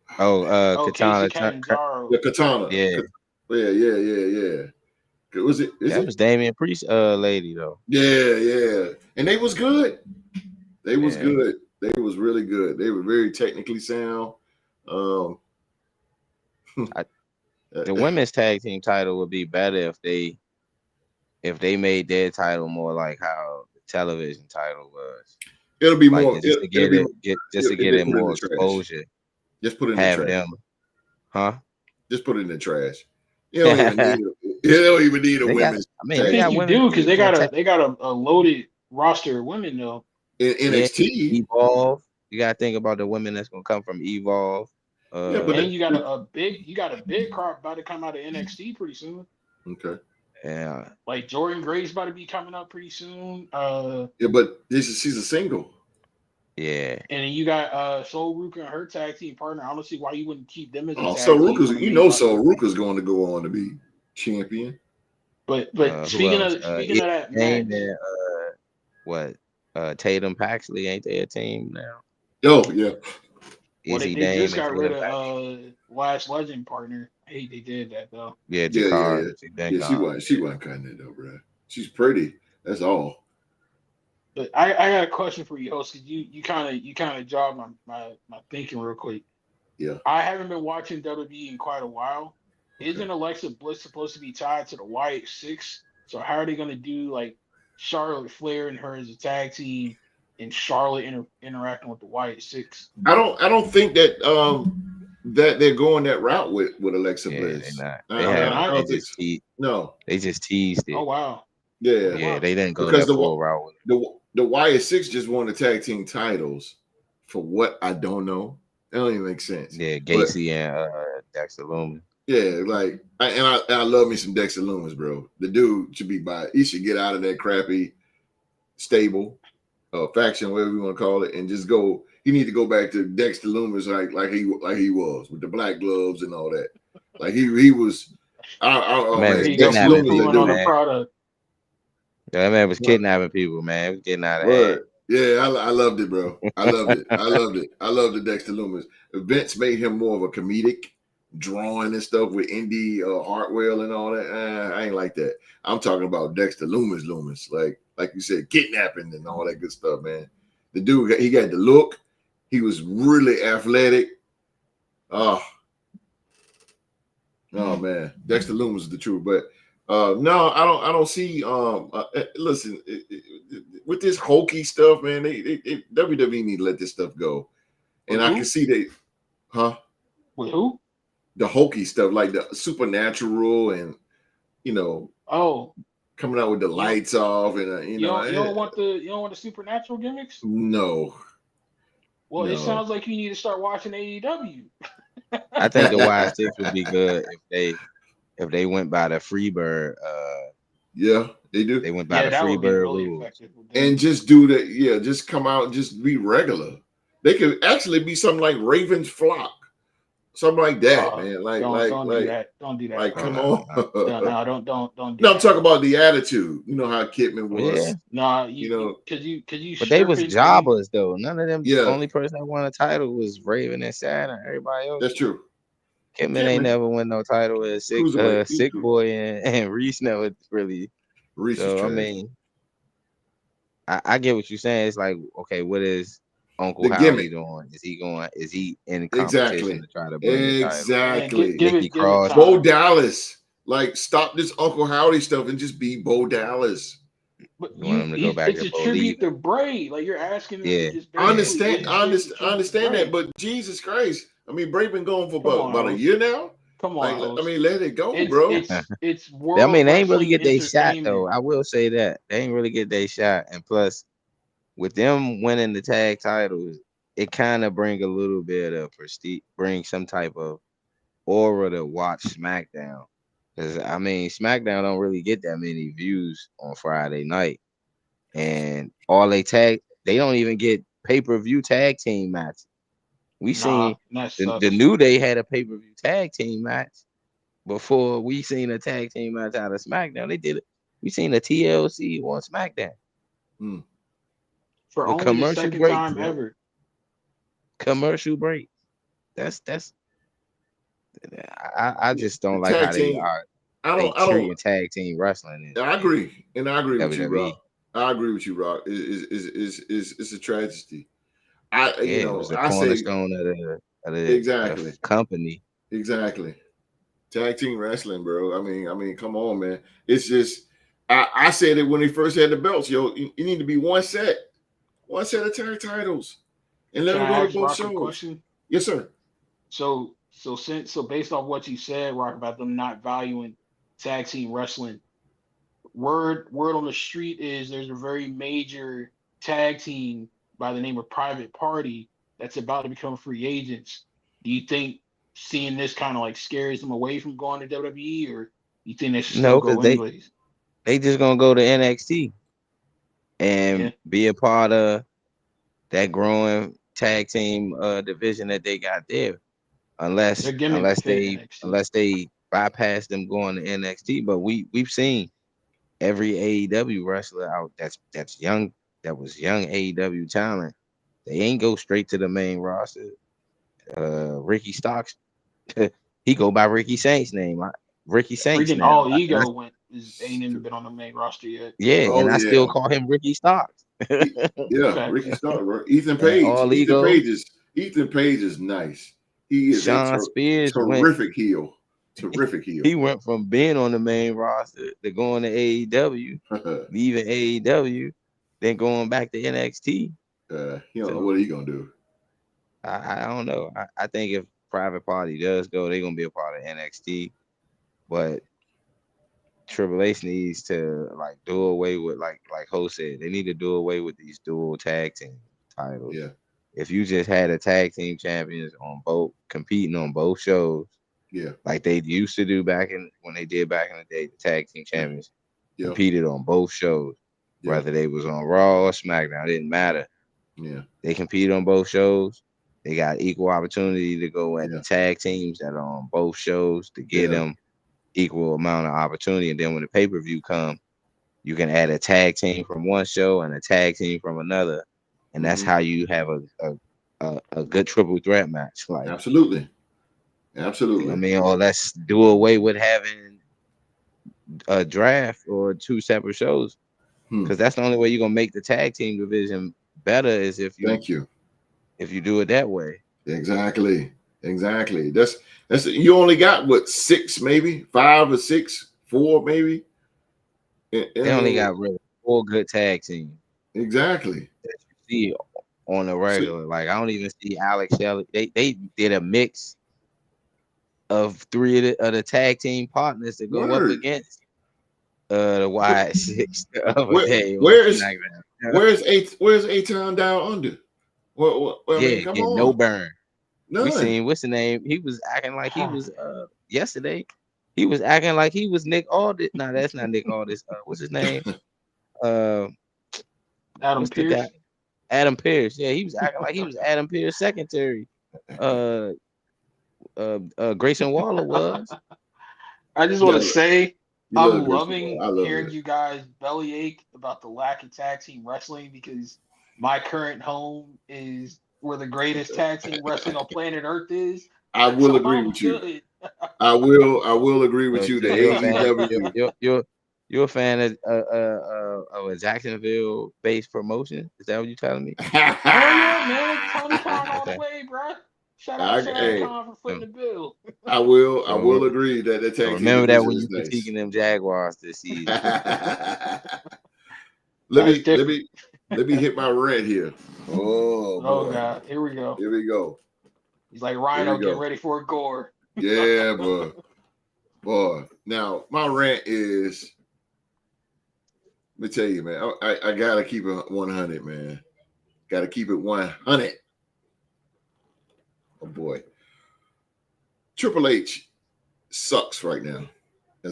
Katana. Catanzaro. The Katana. Yeah. Was it? That was Damian Priest lady though. Yeah. And they was good. They was good. They was really good. They were very technically sound. The women's tag team title would be better if they made their title more like how the television title was. It'll be like more just to get it more exposure. Just put it in the trash. Just Just put it in the trash. You don't even need it. They don't even need a They got, women's I mean, I they think got you women do because they teams on got a loaded roster of women though. in Yeah, NXT. Evolve. You gotta think about the women that's gonna come from Evolve. Yeah, but And you got a big crop about to come out of NXT pretty soon. okay. Yeah, Like Jordan Gray's about to be coming up pretty soon. Yeah, but she's a single. yeah. And then you got Soul Ruka and her tag team partner. I don't see why you wouldn't keep them as a Oh, tag so team Ruka's, on the you main know, roster. so Ruka's going to go on to be champion. But Who else? speaking of that Dame match, and what? Tatum Paxley, ain't they a team now? Oh yeah, well Izzy they just Dame and got rid Tatum of Paxley. Last Legend partner. I hate they did that though. Yeah, yeah, yeah, yeah. Jakar. She been Yeah, gone. she wasn't cutting it though, bro. She's pretty. That's all. But I got a question for you, host. Cause you kind of jogged my thinking real quick. Yeah. I haven't been watching WWE in quite a while. Okay. Isn't Alexa Bliss supposed to be tied to the Wyatt Six? So how are they going to do like Charlotte Flair and her as a tag team, and Charlotte interacting with the Wyatt Six? I don't think that they're going that route with Alexa Yeah, Bliss. they not. They haven't. I They don't think just so. No. they just teased it. Oh wow. Yeah. Yeah, they didn't go Because that full route with it. the Wyatt Six just won the tag team titles for what I don't know. That don't even make sense. Yeah, Gacy and Dexter Lumis. Yeah, like I love me some Dexter Lumis, bro. The dude should be he should get out of that crappy stable, faction, whatever you want to call it, and just go. He need to go back to Dexter Lumis like he was with the black gloves and all that. Like he was. Man, Man, There you go. Dexter kidnapping Lumis, Pooing that on dude. the product. That man was What? kidnapping people, man. It was getting out of hand. Word. Yeah, I loved it, bro. I loved it. I loved it. I loved the Dexter Lumis. Vince made him more of a comedic drawing and stuff with Indy Hartwell and all that. I ain't like that. I'm talking about Dexter Lumis. Like you said, kidnapping and all that good stuff, man. The dude, he got the look. He was really athletic. Oh man, Dexter Lumis is the truth. But no, I don't see. Listen, with this hokey stuff, man, they WWE need to let this stuff go. And I can see With who? the hokey stuff, like the supernatural, and Oh, coming out with the lights off, and you don't want the supernatural gimmicks? No. Well, No. it sounds like you need to start watching AEW. I think the Wise Six would be good if they went by the Freebird. Yeah, they do. They went by the that would be Freebird really rules. effective with them. And just do that. Yeah, just come out and just be regular. They could actually be something like Raven's Flock. Something like that, man. Don't do that. Don't do that. Like, come No, on. No, don't do No, I'm that. talking about the attitude. You know how Kidman was. Yeah. No, You know, because you. But they was stripping- jobbers though. None of them. Yeah. The only person that won a title was Raven and Saturn. Everybody else. That's true. Kidman ain't never win no title. And Cruiserweight. Sick Boy and Reese never really. Reese is So I trash. mean, I get what you're saying. It's like, okay, what is Uncle The Howdy gimmick. doing? Is he in competition to try to bring the title? Exactly. Give Nikki it Cross. time. Bo Dallas. Like, stop this Uncle Howdy stuff and just be Bo Dallas. But You want him to go back it's to a Bo tribute Leaving. to Bray. Like you're asking him Yeah. to just I basically understand Bray. that, but Jesus Christ. I mean, Bray been going for Come on, about a host. year now. Come on, Like, host. I mean, let it go, it's bro. it's world. I mean, they ain't really wrestling get their shot entertainment. though. I will say that they ain't really get their shot, and plus, with them winning the tag titles, it kind of bring a little bit of prestige, bring some type of aura to watch SmackDown. Because I mean, SmackDown don't really get that many views on Friday night, and all they don't even get pay-per-view tag team matches. We seen the New Day had a pay-per-view tag team match before we seen a tag team match out of SmackDown. They did it. We seen a TLC on SmackDown. for The only the commercial second break, time bro. ever. Commercial break. That's. I just don't like Tag how they team, are. Treating tag team wrestling. I agree, and I agree with you, WWE. Rock. I agree with you, Rock. It's a tragedy. It was the cornerstone of the company. Exactly. Tag team wrestling, bro. I mean, come on, man. It's just I said it when they first had the belts, yo. You need to be one set of tag titles, and let them go to both shows. Question? Yes, sir. So based off what you said, Rock, about them not valuing tag team wrestling. Word on the street is there's a very major tag team by the name of Private Party that's about to become free agents. Do you think seeing this kind of like scares them away from going to WWE, or you think they should still No, because go anyways? they just gonna go to NXT and Yeah. be a part of that growing tag team division that they got there. Their gimmick would fit NXT. Unless they bypass them going to NXT. But we've seen every AEW wrestler out that's young, that was young AEW talent. They ain't go straight to the main roster. Ricky Starks, he go by Ricky Saint's name. Ricky Saints Freaking now. All Ego ain't even been on the main roster yet. Yeah, Oh and I yeah, still call him Ricky Starks. yeah. Okay. Ricky Stark, right? Ethan And Page. All Ego. Ethan Page is nice. He is Sean Spears terrific heel. Terrific heel. He went from being on the main roster to going to AEW, leaving AEW, then going back to NXT. He don't know what he gonna do. I don't know. I think if Private Party does go, they're gonna be a part of NXT. But Triple H needs to like do away with like Ho said, they need to do away with these dual tag team titles. Yeah. If you just had a tag team champions on both competing on both shows, yeah, like they used to do when they did back in the day, the tag team champions yeah. competed on both shows, Yeah. whether they was on Raw or SmackDown, it didn't matter. Yeah, they competed on both shows. They got equal opportunity to go at the tag teams that are on both shows to get them equal amount of opportunity. And then when the pay-per-view come, you can add a tag team from one show and a tag team from another, and that's how you have a good triple threat match. Like absolutely. I mean, or let's do away with having a draft or two separate shows, because that's the only way you're gonna make the tag team division better is if you if you do it that way. Exactly. That's you only got what 6, maybe 5 or 6, 4 maybe. They only got really 4 good tag teams. Exactly. That you see on a regular. Like I don't even see Alex Shelley. They did a mix of 3 of the tag team partners to go up against the Wyatt Six the other day. Where's A-Town Down Under? I mean, come on. No burn. None. We seen what's the name? He was acting like he was yesterday. He was acting like he was Nick Aldis. No, that's not Nick Aldis. What's his name? Adam Pearce. Adam Pearce. Yeah, he was acting like he was Adam Pearce secretary. Grayson Waller was. I just want to say I'm loving hearing you guys bellyache about the lack of tag team wrestling, because my current home is where the greatest tag team wrestling on planet Earth is. I will agree with you. I will agree with you. The AEW. You're a fan of a Jacksonville-based promotion? Is that what you're telling me? Oh yeah, man! Tony Khan all the way, bro. Shout out to Tony Khan for footing the bill. I will agree that the tag team. Remember that when you critiquing them Jaguars this season. Let me hit my rant here. Oh God, here we go. Here we go. He's like Rhino getting ready for a gore. Yeah, boy. Now my rant is. Let me tell you, man. I gotta keep it 100, man. Gotta keep it 100. Oh boy, Triple H sucks right now. He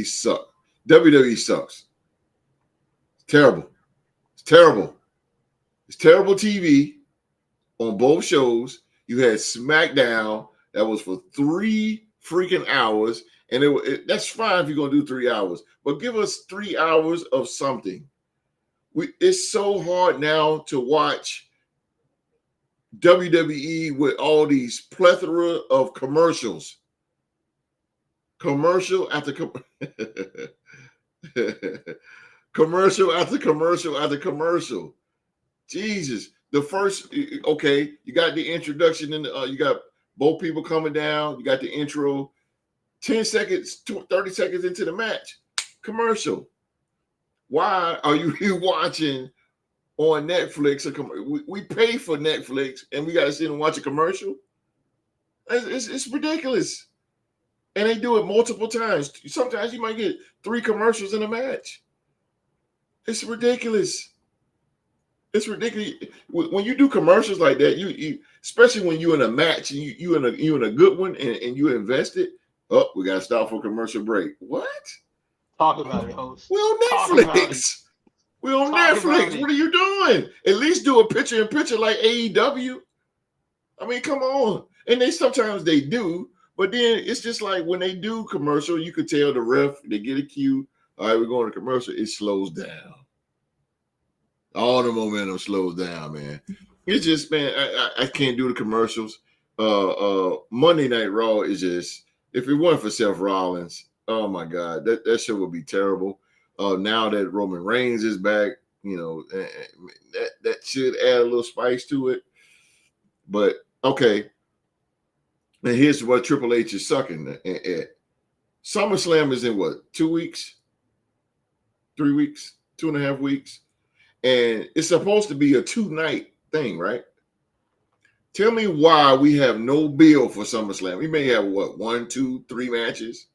sucks. WWE sucks. It's terrible. It's terrible TV on both shows. You had SmackDown that was for 3 freaking hours, and that's fine if you're gonna do 3 hours, but give us 3 hours of something. It's so hard now to watch WWE with all these plethora of commercials. Commercial after commercial after commercial after commercial. Jesus. The first, okay, you got the introduction and you got both people coming down. You got the intro, 10 seconds, 30 seconds into the match, commercial. Why are you watching on Netflix? We pay for Netflix and we got to sit and watch a commercial? It's ridiculous. And they do it multiple times. Sometimes you might get 3 commercials in a match. It's ridiculous. It's ridiculous. When you do commercials like that, you especially when you're in a match and you in a good one and you invested. Oh, we gotta stop for commercial break. What? Talk about it, host. We're on Talk about it. Netflix. We're on Talk about Netflix. it. What are you doing? At least do a picture-in-picture like AEW. I mean, come on. And sometimes they do, but then it's just like when they do commercial, you could tell the ref, they get a cue. All right, we're going to commercial. It slows down. All the momentum slows down, man. It's just, man, I can't do the commercials. Monday Night Raw is just, if it weren't for Seth Rollins, oh my God, that show would be terrible. Now that Roman Reigns is back, you know, that should add a little spice to it. But okay. And here's what Triple H is sucking at. SummerSlam is in what, 2 weeks? 3 weeks? 2.5 weeks? And it's supposed to be a 2-night thing, right? Tell me why we have no bill for SummerSlam. We may have what, 1, 2, 3 matches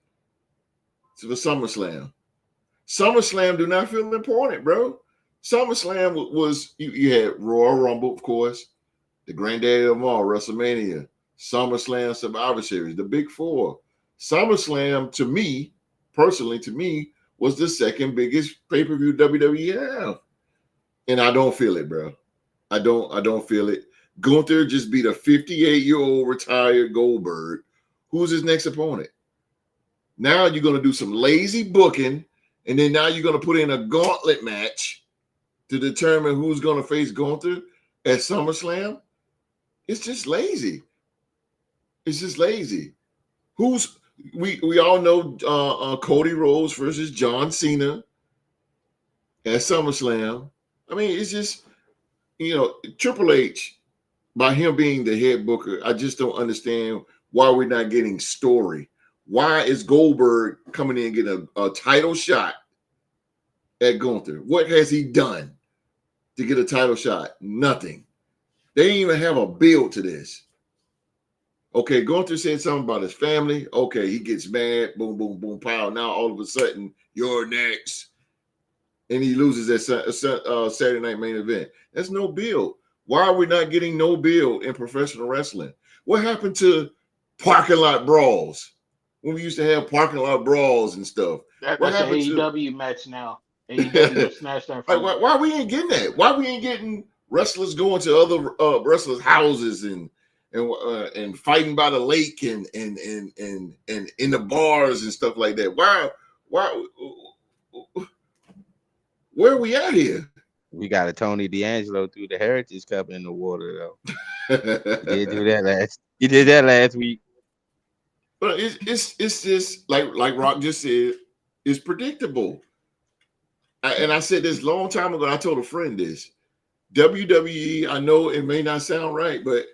for SummerSlam. SummerSlam do not feel important, bro. SummerSlam was you had Royal Rumble, of course, the granddaddy of them all, WrestleMania, SummerSlam, Survivor Series, the Big Four. SummerSlam, to me, personally, was the second biggest pay-per-view WWE have. And I don't feel it, bro. I don't feel it. Gunther just beat a 58-year-old retired Goldberg. Who's his next opponent? Now you're going to do some lazy booking, and then now you're going to put in a gauntlet match to determine who's going to face Gunther at SummerSlam. It's just lazy. It's just lazy. We all know Cody Rhodes versus John Cena at SummerSlam. I mean, it's just, you know, Triple H, by him being the head booker, I just don't understand why we're not getting story. Why is Goldberg coming in and getting a title shot at Gunther? What has he done to get a title shot? Nothing. They didn't even have a build to this. Okay, Gunther said something about his family. Okay, he gets mad. Boom, boom, boom, pow. Now all of a sudden, you're next. And he loses that Saturday night main event. That's no build. Why are we not getting no build in professional wrestling? What happened to parking lot brawls? When we used to have parking lot brawls and stuff. That's an AEW match now. AEW snatched that from like, why we ain't getting that? Why we ain't getting wrestlers going to other wrestlers' houses and fighting by the lake and in the bars and stuff like that? Why where are we at here? We got a Tony D'Angelo through the Heritage Cup in the water though. He did that last week. But it's just like Rock just said, it's predictable. And I said this a long time ago. I told a friend this. WWE, I know it may not sound right, but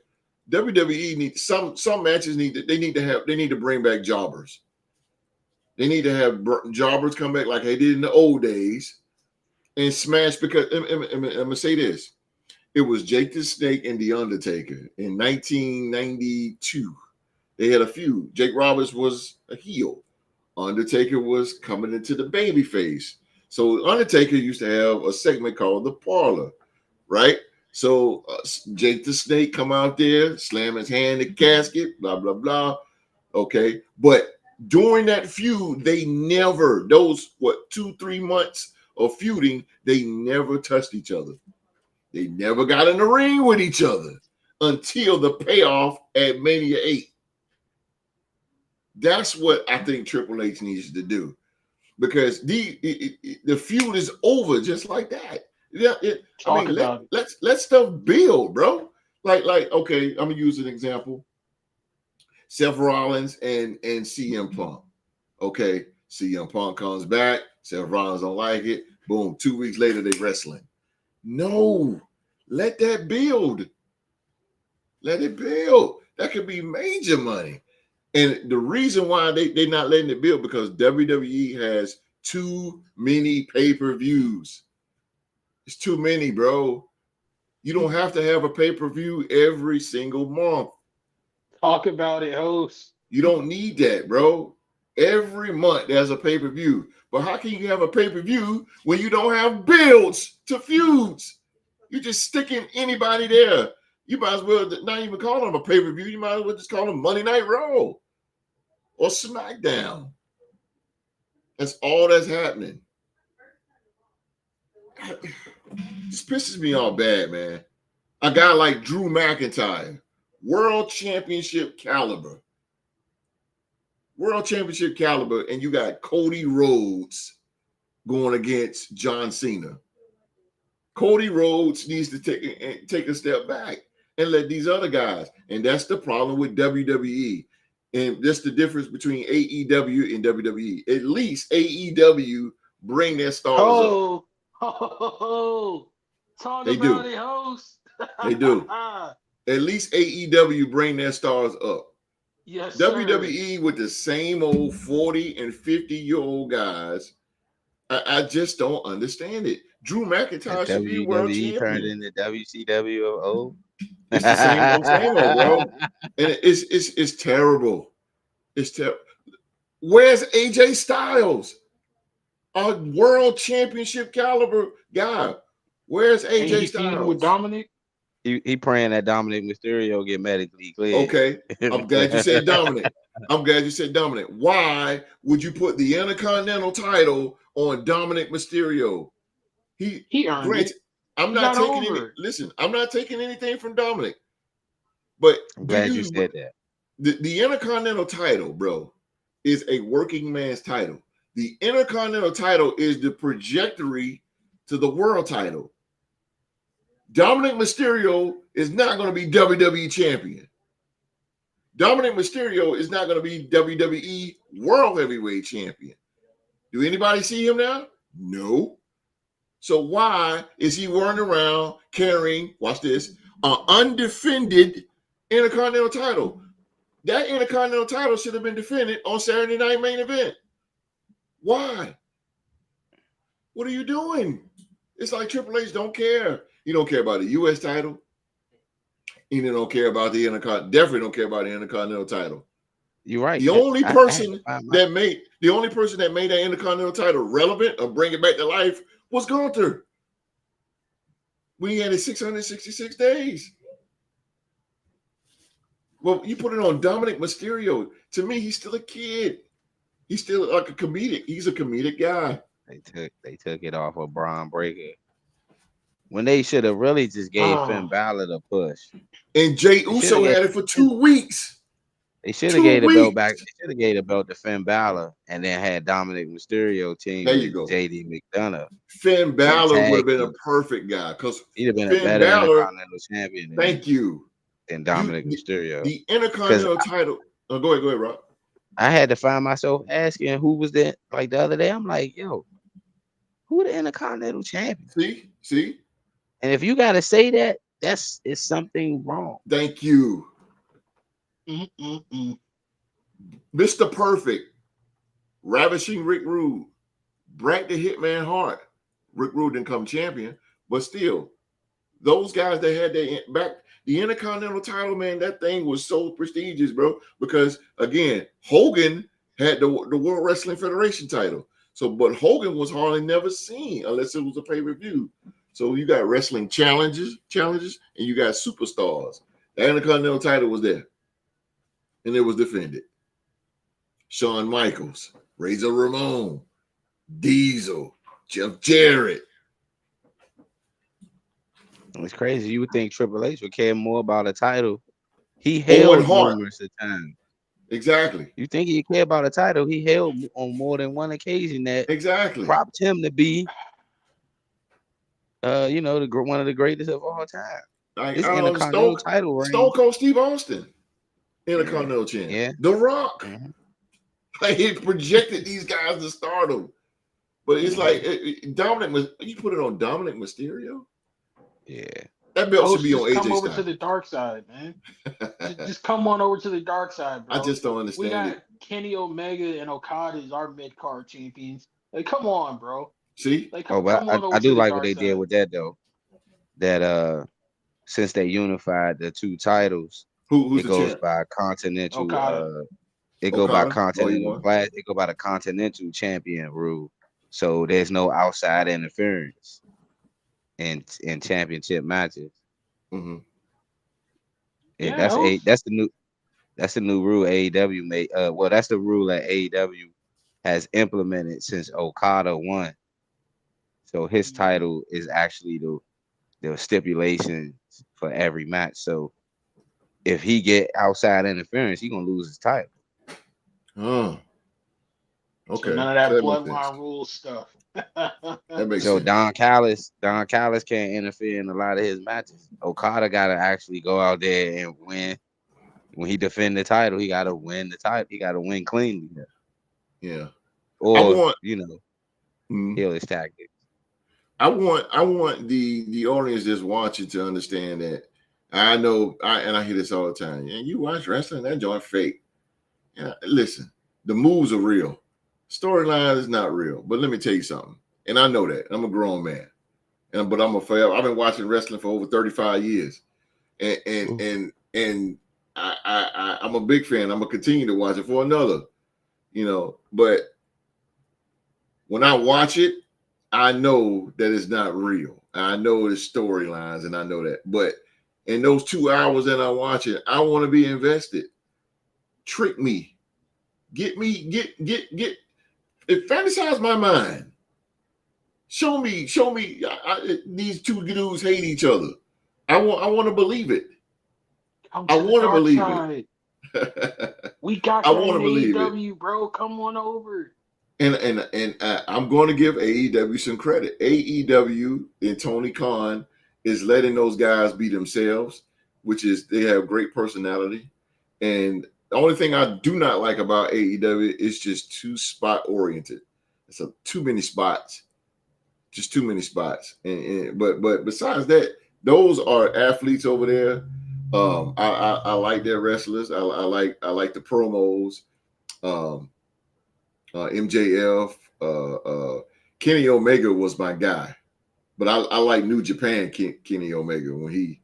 WWE needs some matches need to bring back jobbers. They need to have jobbers come back like they did in the old days and smash, because I'm gonna say this. It was Jake the Snake and The Undertaker in 1992. They had a feud. Jake Roberts was a heel. Undertaker was coming into the baby face. So Undertaker used to have a segment called The Parlor, right? So Jake the Snake come out there, slam his hand in the casket, blah, blah, blah. Okay. But during that feud, they never, those, 2-3 months of feuding, they never touched each other. They never got in the ring with each other until the payoff at Mania 8. That's what I think Triple H needs to do, because the feud is over just like that. Yeah, let stuff build, bro. Like okay, I'm gonna use an example. Seth Rollins and CM Punk. Okay, CM Punk comes back. Seth Rollins don't like it. Boom. 2 weeks later, they wrestling. No, let that build. Let it build. That could be major money. And the reason why they're not letting it build, because WWE has too many pay-per-views. It's too many, bro. You don't have to have a pay-per-view every single month. Talk about it, host. You don't need that, bro. Every month there's a pay-per-view. But how can you have a pay-per-view when you don't have builds to feuds? You're just sticking anybody there. You might as well not even call them a pay-per-view. You might as well just call them Monday Night Raw or SmackDown. That's all that's happening. This pisses me off bad, man. A guy like Drew McIntyre, world championship caliber. World championship caliber, and you got Cody Rhodes going against John Cena. Cody Rhodes needs to take a step back and let these other guys. And that's the problem with WWE. And that's the difference between AEW and WWE. At least AEW bring their stars up. Talk They about do. it, host. They do. At least AEW bring their stars up. Yes, WWE with the same old 40 and 50-year-old guys. I just don't understand it. Drew McIntyre should be world champion. Turned into WCW of old. It's the same old, bro. And it's terrible. It's terrible. Where's AJ Styles? A world championship caliber guy. Where's AJ Styles? With Dominic? He praying that Dominic Mysterio get medically cleared. Okay. I'm glad you said Dominic. Why would you put the Intercontinental title on Dominic Mysterio? He earned it. I'm not taking anything from Dominic. But I'm glad you said that. The Intercontinental title, bro, is a working man's title. The Intercontinental title is the trajectory to the world title. Dominic Mysterio is not going to be WWE champion. Dominic Mysterio is not going to be WWE World Heavyweight Champion. Do anybody see him now? No. So why is he running around carrying, watch this, an undefended Intercontinental title? That Intercontinental title should have been defended on Saturday Night Main Event. Why? What are you doing? It's like Triple H don't care. You don't care about the U.S. title. And you don't care about the Intercontinental. Definitely don't care about the Intercontinental title. You're right. The only person that made that Intercontinental title relevant or bring it back to life was Gunther. When he had his 666 days. Well, you put it on Dominic Mysterio. To me, he's still a kid. He's still like a comedic. He's a comedic guy. They took it off of Braun Breaker when they should have really just gave Finn Balor the push. And Jey Uso had it for 2 weeks. They should have gave the belt back. They should have gave the belt to Finn Balor and then had Dominic Mysterio team with JD McDonough. Finn Balor would have been a perfect guy because he'd have been a better Intercontinental champion. Thank you. Than Dominic Mysterio. The Intercontinental title. Oh, go ahead, Rob. I had to find myself asking who was that. Like the other day, I'm like, yo, who the Intercontinental champion? See. And if you got to say that, it's something wrong. Thank you. Mr. Perfect, Ravishing Rick Rude, Bret the Hitman Hart. Rick Rude didn't come champion, but still, those guys that had their back, the Intercontinental title, man, that thing was so prestigious, bro. Because again, Hogan had the World Wrestling Federation title. So, but Hogan was hardly never seen unless it was a pay-per-view. So you got wrestling challenges, and you got superstars. The Intercontinental title was there, and it was defended. Shawn Michaels, Razor Ramon, Diesel, Jeff Jarrett. It's crazy. You would think Triple H would care more about a title. He held numerous times. Exactly. You think he'd care about a title? He held on more than one occasion that propped him to be one of the greatest of all time. This Intercontinental title reign. Stone Cold Steve Austin, Intercontinental champion. Yeah. The Rock. Like he projected these guys to stardom. But it's like you put it on Dominic Mysterio? Yeah. That belt should be on AJ Styles. Come over to the dark side, man. just come on over to the dark side, bro. I just don't understand. We got Kenny Omega and Okada as our mid-card champions. Like, come on, bro. See? Like, but I do like what they did with that though. That since they unified the two titles, it goes by Continental It go by Okada? Oh, he continental won. class. It go by the continental champion rule. So there's no outside interference in championship matches. Mm-hmm. And Yeah, that's the new rule AEW made. Well, that's the rule that AEW has implemented since Okada won. So his title is actually the stipulations for every match. So if he get outside interference, he gonna lose his title. Oh, so okay. none of So that that makes sense. bloodline rule stuff. That makes So sense. Don Callis can't interfere in a lot of his matches. Okada gotta actually go out there and win. When he defend the title, he gotta win the title. He gotta win cleanly, Yeah. I or want. Mm, heal his tactics. I want the audience that's watching to understand that I know I hear this all the time. Yeah, you watch wrestling, that joint fake. Yeah, listen, the moves are real. Storyline is not real. But let me tell you something. And I know that. I'm a grown man. But I'm a forever. I've been watching wrestling for over 35 years. And I'm a big fan. I'm gonna continue to watch it for another, but when I watch it, I know that it's not real. I know the storylines, and I know that. But in those 2 hours that I watch it, I want to be invested. Trick me, get it. Fantasize my mind. Show me. These two dudes hate each other. I want to believe it. Come I to the want to dark believe side. it. We got I that want in to believe it. AEW, bro. Come on over. And I'm going to give AEW some credit. AEW and Tony Khan is letting those guys be themselves, which is they have great personality. And the only thing I do not like about AEW is just too spot oriented. It's too many spots, just too many spots. But besides that, those are athletes over there. I like their wrestlers. I like the promos. MJF, Kenny Omega was my guy, but I like New Japan Kenny Omega when he,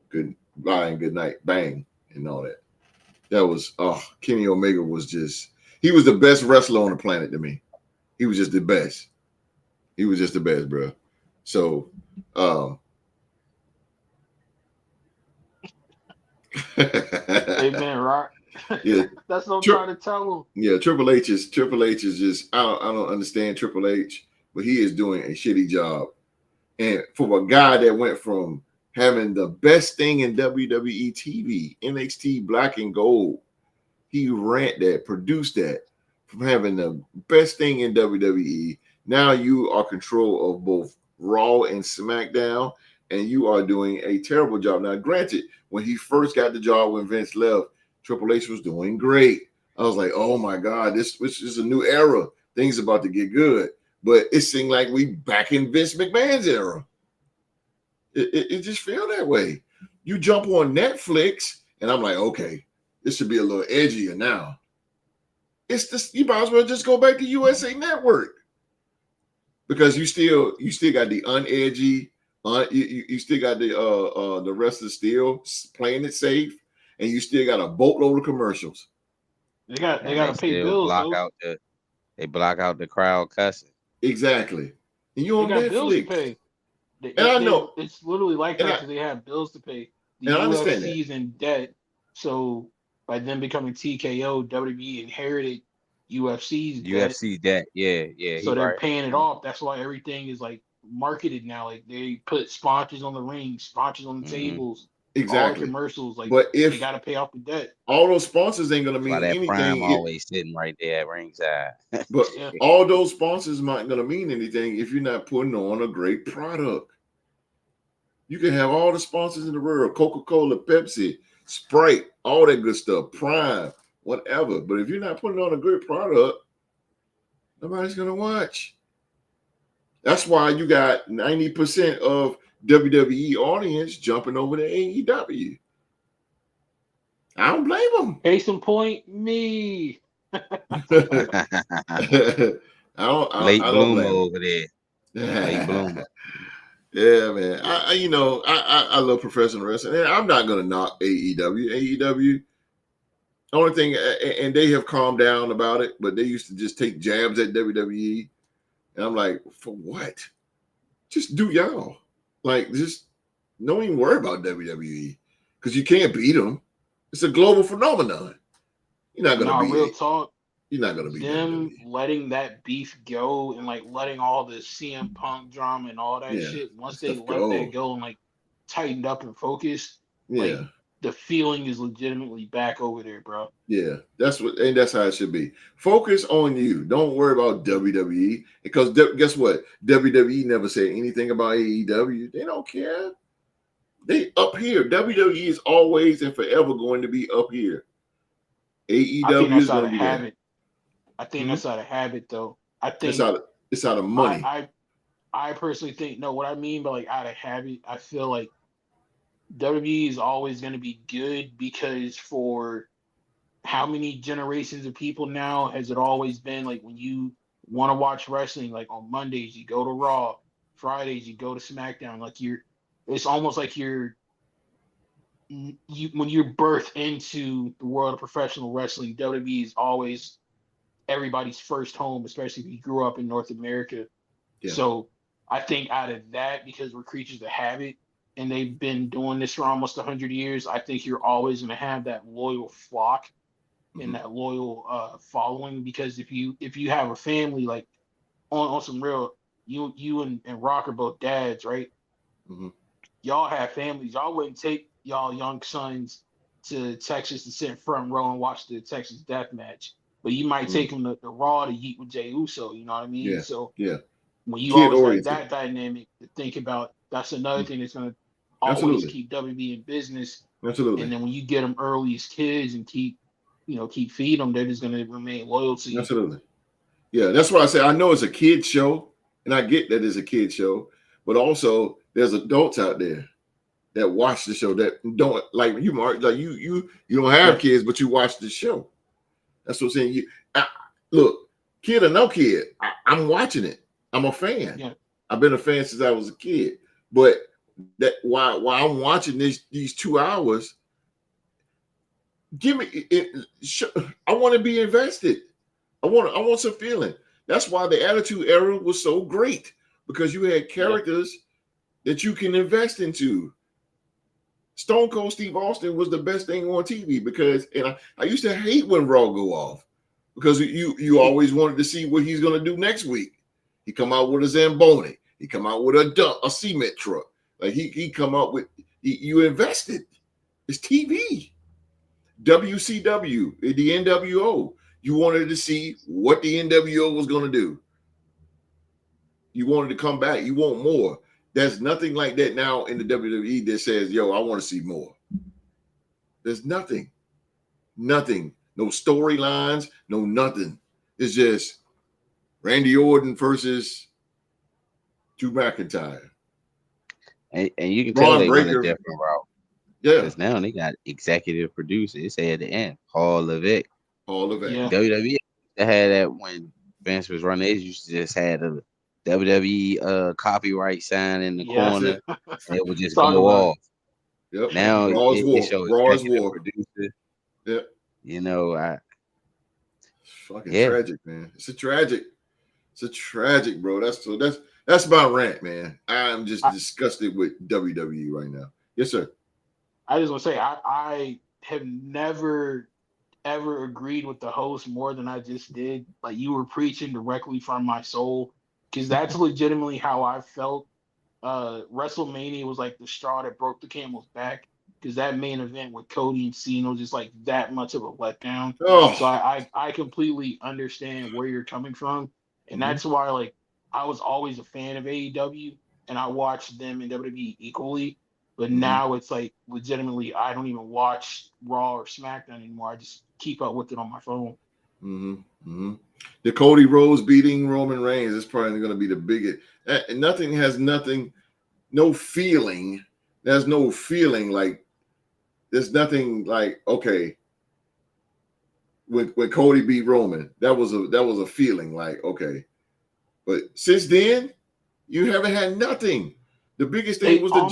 good bye and good night, bang, and all that. That was Kenny Omega was he was the best wrestler on the planet to me. He was just the best. He was just the best, bro. So, Amen, Rock. Yeah, That's what I'm trying to tell him. Yeah, Triple H is just I don't understand Triple H, but he is doing a shitty job. And for a guy that went from having the best thing in WWE TV, NXT Black and Gold, he ran that, produced that, from having the best thing in WWE. Now you are control of both Raw and SmackDown, and you are doing a terrible job. Now, granted, when he first got the job when Vince left, Triple H was doing great. I was like, oh my God, this is a new era. Things about to get good. But it seemed like we back in Vince McMahon's era. It just feel that way. You jump on Netflix, and I'm like, okay, this should be a little edgier now. It's this, you might as well just go back to USA Network. Because you still got the unedgy, you still got the wrestlers still playing it safe, and you still got a boatload of commercials. They got to pay bills. They block out the crowd cussing. Exactly. And you on got Netflix. Bills to pay. I know it's literally like that because they have bills to pay. The UFC's in debt, so by them becoming TKO, WWE inherited UFC's debt. Yeah. So they're paying it off. That's why everything is like marketed now. Like they put sponsors on the ring, sponsors on the tables, exactly, all the commercials. Like, but if they got to pay off the debt, all those sponsors ain't gonna mean anything. Prime always sitting right there at ringside. But all those sponsors not gonna mean anything if you're not putting on a great product. You can have all the sponsors in the world: Coca-Cola, Pepsi, Sprite, all that good stuff, Prime, whatever. But if you're not putting on a good product, nobody's gonna watch. That's why you got 90% of WWE audience jumping over to AEW. I don't blame them. Case in point, me. I don't bloomer over there. Late bloomer. Yeah, man. I love professional wrestling. And I'm not gonna knock AEW. AEW, Only thing, and they have calmed down about it, but they used to just take jabs at WWE, and I'm like, for what? Just do y'all. Like, just don't even worry about WWE because you can't beat them. It's a global phenomenon. You're not gonna beat real it. talk. You're not gonna beat Them WWE. letting that beef go and like letting all the CM Punk drama and all that shit. Once they let that go and like tightened up and focused, like the feeling is legitimately back over there, bro. Yeah, that's how it should be. Focus on you. Don't worry about WWE because guess what? WWE never said anything about AEW. They don't care. They up here. WWE is always and forever going to be up here. AEW is going to be there. I think that's out of habit, though. I think it's out of money. I personally think what I mean by like out of habit, I feel like WWE is always going to be good because for how many generations of people now has it always been like when you want to watch wrestling, like on Mondays you go to Raw, Fridays you go to SmackDown, like it's almost like when you're birthed into the world of professional wrestling, WWE is always everybody's first home, especially if you grew up in North America. Yeah. So I think out of that, because we're creatures of habit and they've been doing this for almost 100 years, I think you're always going to have that loyal flock and that loyal following. Because if you have a family, like on some real, you and Rock are both dads, right? Mm-hmm. Y'all have families. Y'all wouldn't take y'all young sons to Texas to sit in front row and watch the Texas Death Match. But you might take them to Raw to eat with Jey Uso, you know what I mean? Yeah. So yeah. When you always have that dynamic to think about, that's another thing that's going to always keep WB in business. Absolutely. And then when you get them early as kids and keep feeding them, they're just going to remain loyal to you. Absolutely. Yeah, that's why I say I know it's a kid show, and I get that it's a kid show, but also there's adults out there that watch the show that don't like you, Mark. Like you don't have kids, but you watch the show. That's what I'm saying. Look, kid or no kid, I'm watching it. I'm a fan. Yeah. I've been a fan since I was a kid. But that while I'm watching these 2 hours, give me it. I want to be invested. I want some feeling. That's why the Attitude Era was so great, because you had characters that you can invest into. Stone Cold Steve Austin was the best thing on TV because, and I used to hate when Raw go off because you always wanted to see what he's going to do next week. He come out with a Zamboni. He come out with a cement truck. Like he come out with, you invested. It's TV. WCW, the NWO. You wanted to see what the NWO was going to do. You wanted to come back. You want more. There's nothing like that now in the WWE that says, yo, I want to see more. There's nothing. Nothing. No storylines, no nothing. It's just Randy Orton versus Drew McIntyre. And you can tell they went a different route. Yeah. Because now they got executive producers. Say at the end, Paul Levesque. Yeah. WWE had that when Vince was running. They used to just had a WWE copyright sign in the corner, and it would just go off. Yep. Now it shows war. Producer. Yep. You know, it's fucking tragic, man. It's a tragic, bro. That's my rant, man. I'm just disgusted with WWE right now. Yes, sir. I just want to say I have never ever agreed with the host more than I just did. Like, you were preaching directly from my soul. Because that's legitimately how I felt. WrestleMania was like the straw that broke the camel's back. Because that main event with Cody and Cena was just like that much of a letdown. Oh. So I completely understand where you're coming from. And that's why, like, I was always a fan of AEW. And I watched them in WWE equally. But now it's like legitimately I don't even watch Raw or SmackDown anymore. I just keep up with it on my phone. The Cody Rhodes beating Roman Reigns is probably going to be the biggest. No feeling. There's no feeling like, there's nothing like, okay, when Cody beat Roman, that was a feeling like, okay. But since then, you haven't had nothing. The biggest thing was the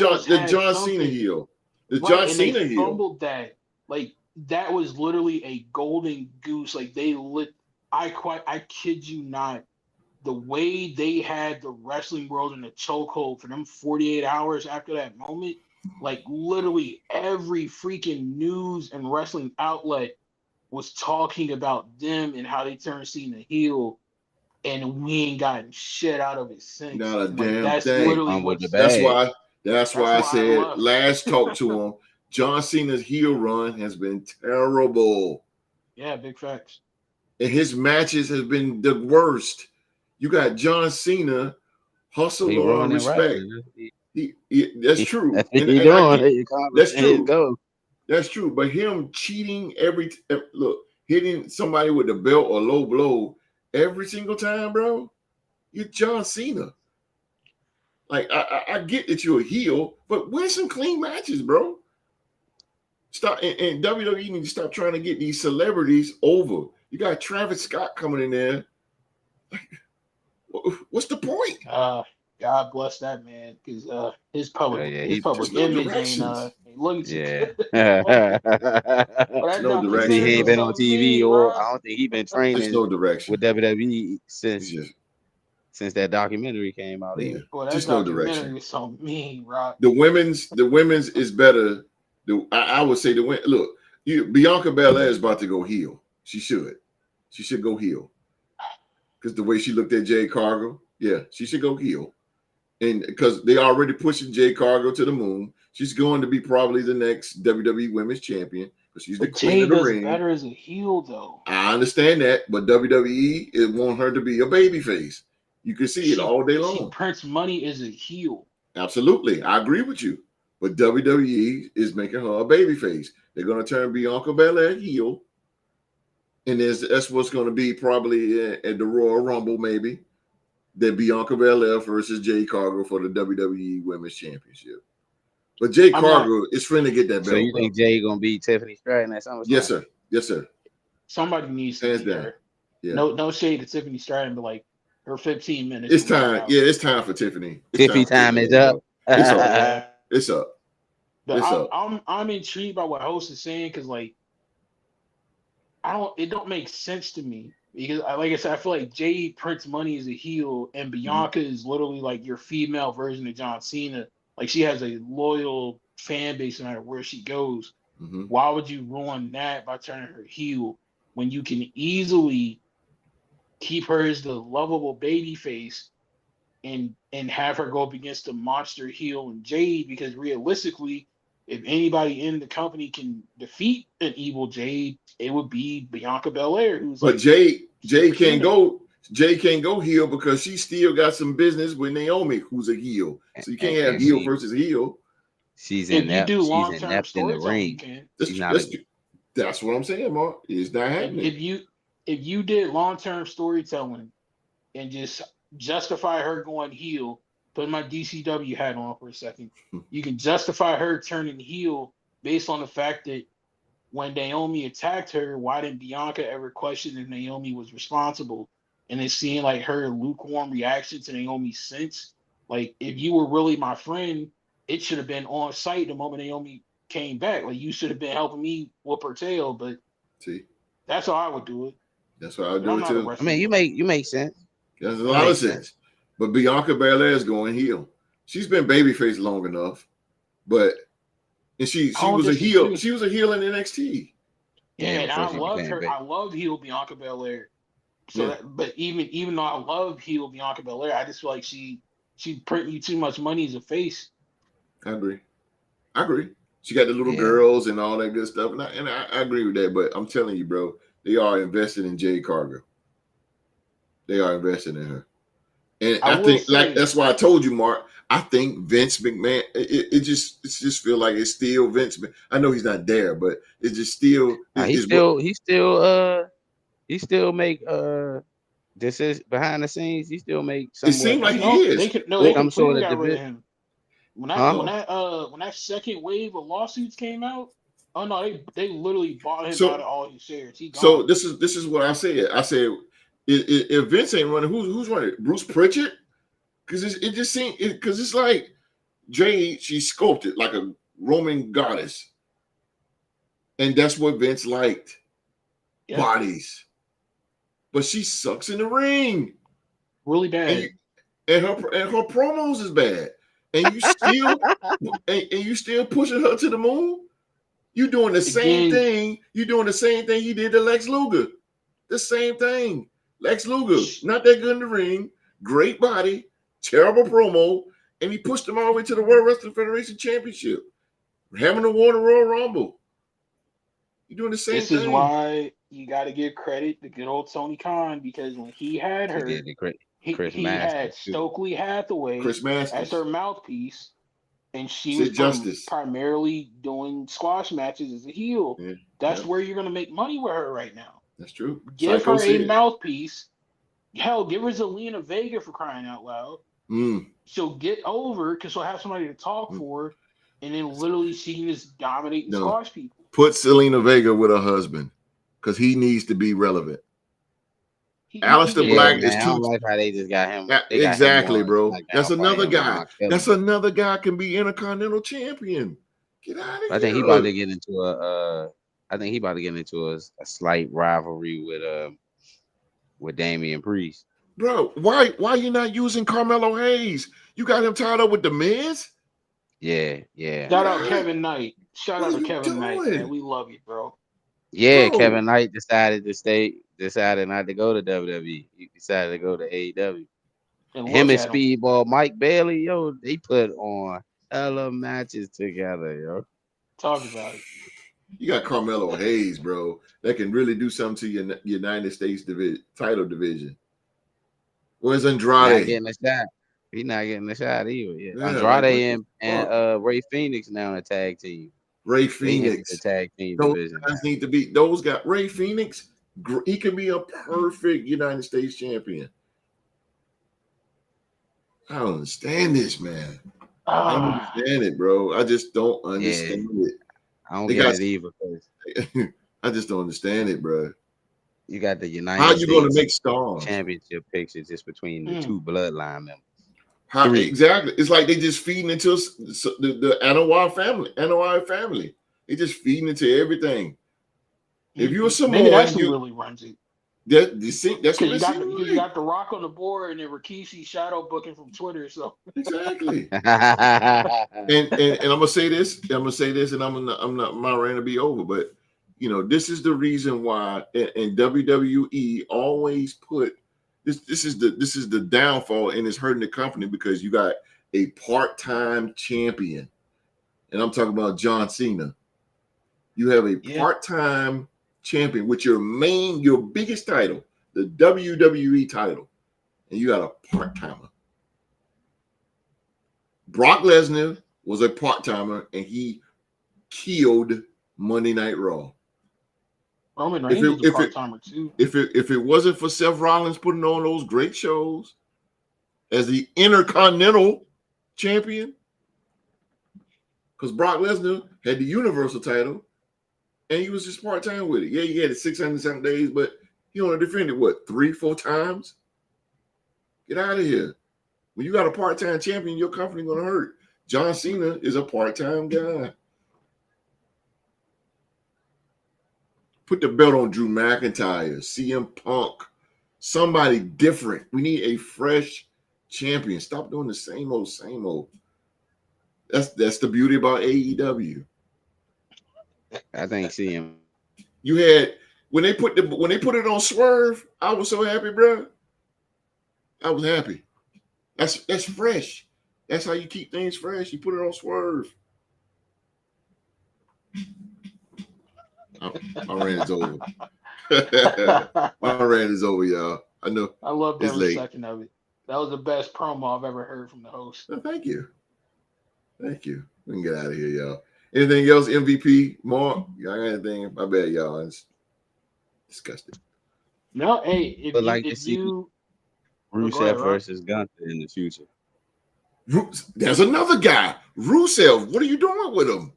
John Cena heel. The John Cena heel. Fumbled that. Like, that was literally a golden goose. Like they lit. I kid you not. The way they had the wrestling world in a chokehold for them 48 hours after that moment, like literally every freaking news and wrestling outlet was talking about them and how they turned Cena heel, and we ain't gotten shit out of it since. Not a And like damn that's thing. literally With the what's That's bag. why. That's why I I said love. last talk to him. John Cena's heel run has been terrible, Yeah, big facts. and his matches have been the worst. You got John Cena, hustle He or ruining respect. wrestling. That's true. That's what And, he and I doing. get He that's accomplishing his true. goal. That's true. But him cheating look, hitting somebody with a belt or low blow every single time, bro. You're John Cena. Like I get that you're a heel, but win some clean matches, bro. Stop and WWE need to stop trying to get these celebrities over. You got Travis Scott coming in there. What's the point? God bless that man, because his public Yeah, his public There's no image directions. ain't looking too yeah. good. Yeah. But that No You see, he documentary ain't directions, was been bro. on so TV, mean, or bro. I don't think he been There's training no direction. with WWE It's just since that documentary came out. yeah, Either. Boy, that just no documentary direction. was so mean, bro. The women's is better. I would say the women. Look, Bianca Belair is about to go heel. She should go heel because the way she looked at Jade Cargill, yeah, she should go heel. And because they already pushing Jade Cargill to the moon, she's going to be probably the next WWE Women's Champion because she's the But queen Jay of the does ring. better as a heel, though. I understand that, but WWE it want her to be a babyface. You can see it all day She long. prints money as a heel. Absolutely, I agree with you. But WWE is making her a babyface. They're going to turn Bianca Belair heel, and that's what's going to be probably at the Royal Rumble, maybe. That Bianca Belair versus Jade Cargill for the WWE Women's Championship. But Jade I'm not. Cargill is finna get that So belt, you bro. think Jay gonna beat Tiffany Stratton at SummerSlam? Yes, sir. Yes, sir. Somebody needs to Hands beat down. her. Yeah. No shade to Tiffany Stratton, but like her 15 minutes. It's will run time. out. Yeah, it's time for Tiffany. It's Tiffy for time Tiffany is to up. go. It's up. Yeah. It's up. But It's up. I'm intrigued by what host is saying, because like it don't make sense to me, because like I said, I feel like Jade prints money as a heel, and Bianca is literally like your female version of John Cena. Like she has a loyal fan base no matter where she goes. Mhm. Why would you ruin that by turning her heel when you can easily keep her as the lovable baby face and have her go up against the monster heel and Jade? Because realistically, if anybody in the company can defeat an evil Jade, it would be Bianca Belair, who's But like Jade super can't human. go. Jade can't go heel because she still got some business with Naomi, who's a heel. So you can't have And heel versus heel. she's If you do she's long-term inept in the storytelling, you ring. can. She's not That's what I'm saying, Mark. It's not happening. If you did long-term storytelling and just justify her going heel, put my DCW hat on for a second, you can justify her turning heel based on the fact that when Naomi attacked her, why didn't Bianca ever question if Naomi was responsible? And then seeing like her lukewarm reaction to Naomi since, like if you were really my friend, it should have been on site the moment Naomi came back. Like you should have been helping me whoop her tail, but See, that's how I would do it. that's what I But I'm do it not a too. I mean, wrestling. you make sense. There's a That lot of makes sense. But Bianca Belair is going heel. She's been babyface long enough, but and she I don't was a disagree. heel. She was a heel in NXT. Yeah, and before I she loved became her. big. I loved heel Bianca Belair. So, Yeah. but even though I love heel Bianca Belair, I just feel like she print you too much money as a face. I agree. She got the little Yeah. girls and all that good stuff, and I agree with that. But I'm telling you, bro, they are invested in Jade Cargill. They are invested in her, and I I will think say- that's why I told you, Mark. I think Vince McMahon. It just feel like it's still Vince. I know he's not there, but it just still. He still make this is behind the scenes. He still make It seemed somewhat like he No, is. they some sort completely of got rid of division. him. When that second wave of lawsuits came out, oh no, they literally bought him out of all his shares. He gone. So this is what I said. I said if Vince ain't running, who's running? Bruce Pritchard? Because it just seemed because it's like Jade, she's sculpted like a Roman goddess, And that's what Vince liked. Yeah. Bodies. But she sucks in the ring. Really bad. And her promos is bad. And you still and you still pushing her to the moon. You doing the same thing. You doing the same thing he did to Lex Luger. The same thing. Lex Luger, not that good in the ring, great body, terrible promo, and he pushed him all the way to the World Wrestling Federation Championship. Having to win the Royal Rumble. You're doing the same thing. This is why you got to give credit to good old Tony Khan, because when he had her, he had Stokely Hathaway as her mouthpiece, and she was primarily doing squash matches as a heel. Yeah, that's where you're going to make money with her right now. That's true. Give her a mouthpiece. Hell, give her Zelina Vega, for crying out loud. She'll get over because she'll have somebody to talk for, and then literally she can just dominate and squash people. Put Zelina Vega with her husband because he needs to be relevant. Aleister Black is too. I don't like how they just got him. Exactly, bro. That's another guy. That's another guy can be Intercontinental Champion. Get out of here. I think he about to get into a slight rivalry with Damian Priest. Bro, why you not using Carmelo Hayes? You got him tied up with the Miz? Yeah. Shout out Kevin Knight. Shout out to Kevin Knight, man. We love you, bro. Yeah, bro. Kevin Knight decided not to go to WWE. He decided to go to AEW. Him and Speedball Mike Bailey, yo, they put on hella matches together, yo. Talk about it. You got Carmelo Hayes, bro, that can really do something to your United States title division. Where's Andrade? He's not getting a shot either. Yeah. Andrade and Ray Phoenix now in a tag team. Ray Phoenix, the tag team division. Guys need to be those guys. Ray Phoenix, he can be a perfect United States champion. I don't understand this, man. I don't understand it, bro. I just don't understand it. I don't get it either. I just don't understand it, bro. You got the United States. How you going to make stars? Championship picture just between the two bloodline members. Exactly. It's like they just feeding into the Anoa'i family. They just feeding into everything. If you're Samoan, that's who really runs it. That's what you got the Rock on the board and then Rikishi shadow booking from Twitter. So exactly. and I'm gonna say this, and I'm not my rant to be over, but this is the reason why and WWE always put. This is the downfall, and it's hurting the company because you got a part-time champion, and I'm talking about John Cena. You have a part-time champion with your biggest title, the WWE title, and you got a part-timer. Brock Lesnar was a part-timer, and he killed Monday Night Raw. Roman Reigns is a part-timer too. If it wasn't for Seth Rollins putting on those great shows as the Intercontinental Champion, because Brock Lesnar had the Universal title and he was just part-time with it. Yeah, he had it 600-something days, but he only defended 3-4 times. Get out of here. When you got a part-time champion, your company gonna hurt. John Cena is a part-time guy. Put the belt on Drew McIntyre, CM Punk, somebody different. We need a fresh champion. Stop doing the same old. That's the beauty about AEW. I think CM. You had when they put it on Swerve, I was so happy, bro. I was happy. That's fresh. That's how you keep things fresh. You put it on Swerve. My rant is over. My rant is over, y'all. I know. I loved every second of it. That was the best promo I've ever heard from the host. Well, thank you. We can get out of here, y'all. Anything else, MVP? More? Y'all got anything? My bad, y'all. It's disgusting. No, hey, if you Rusev versus Gunther in the future. There's another guy, Rusev. What are you doing with him?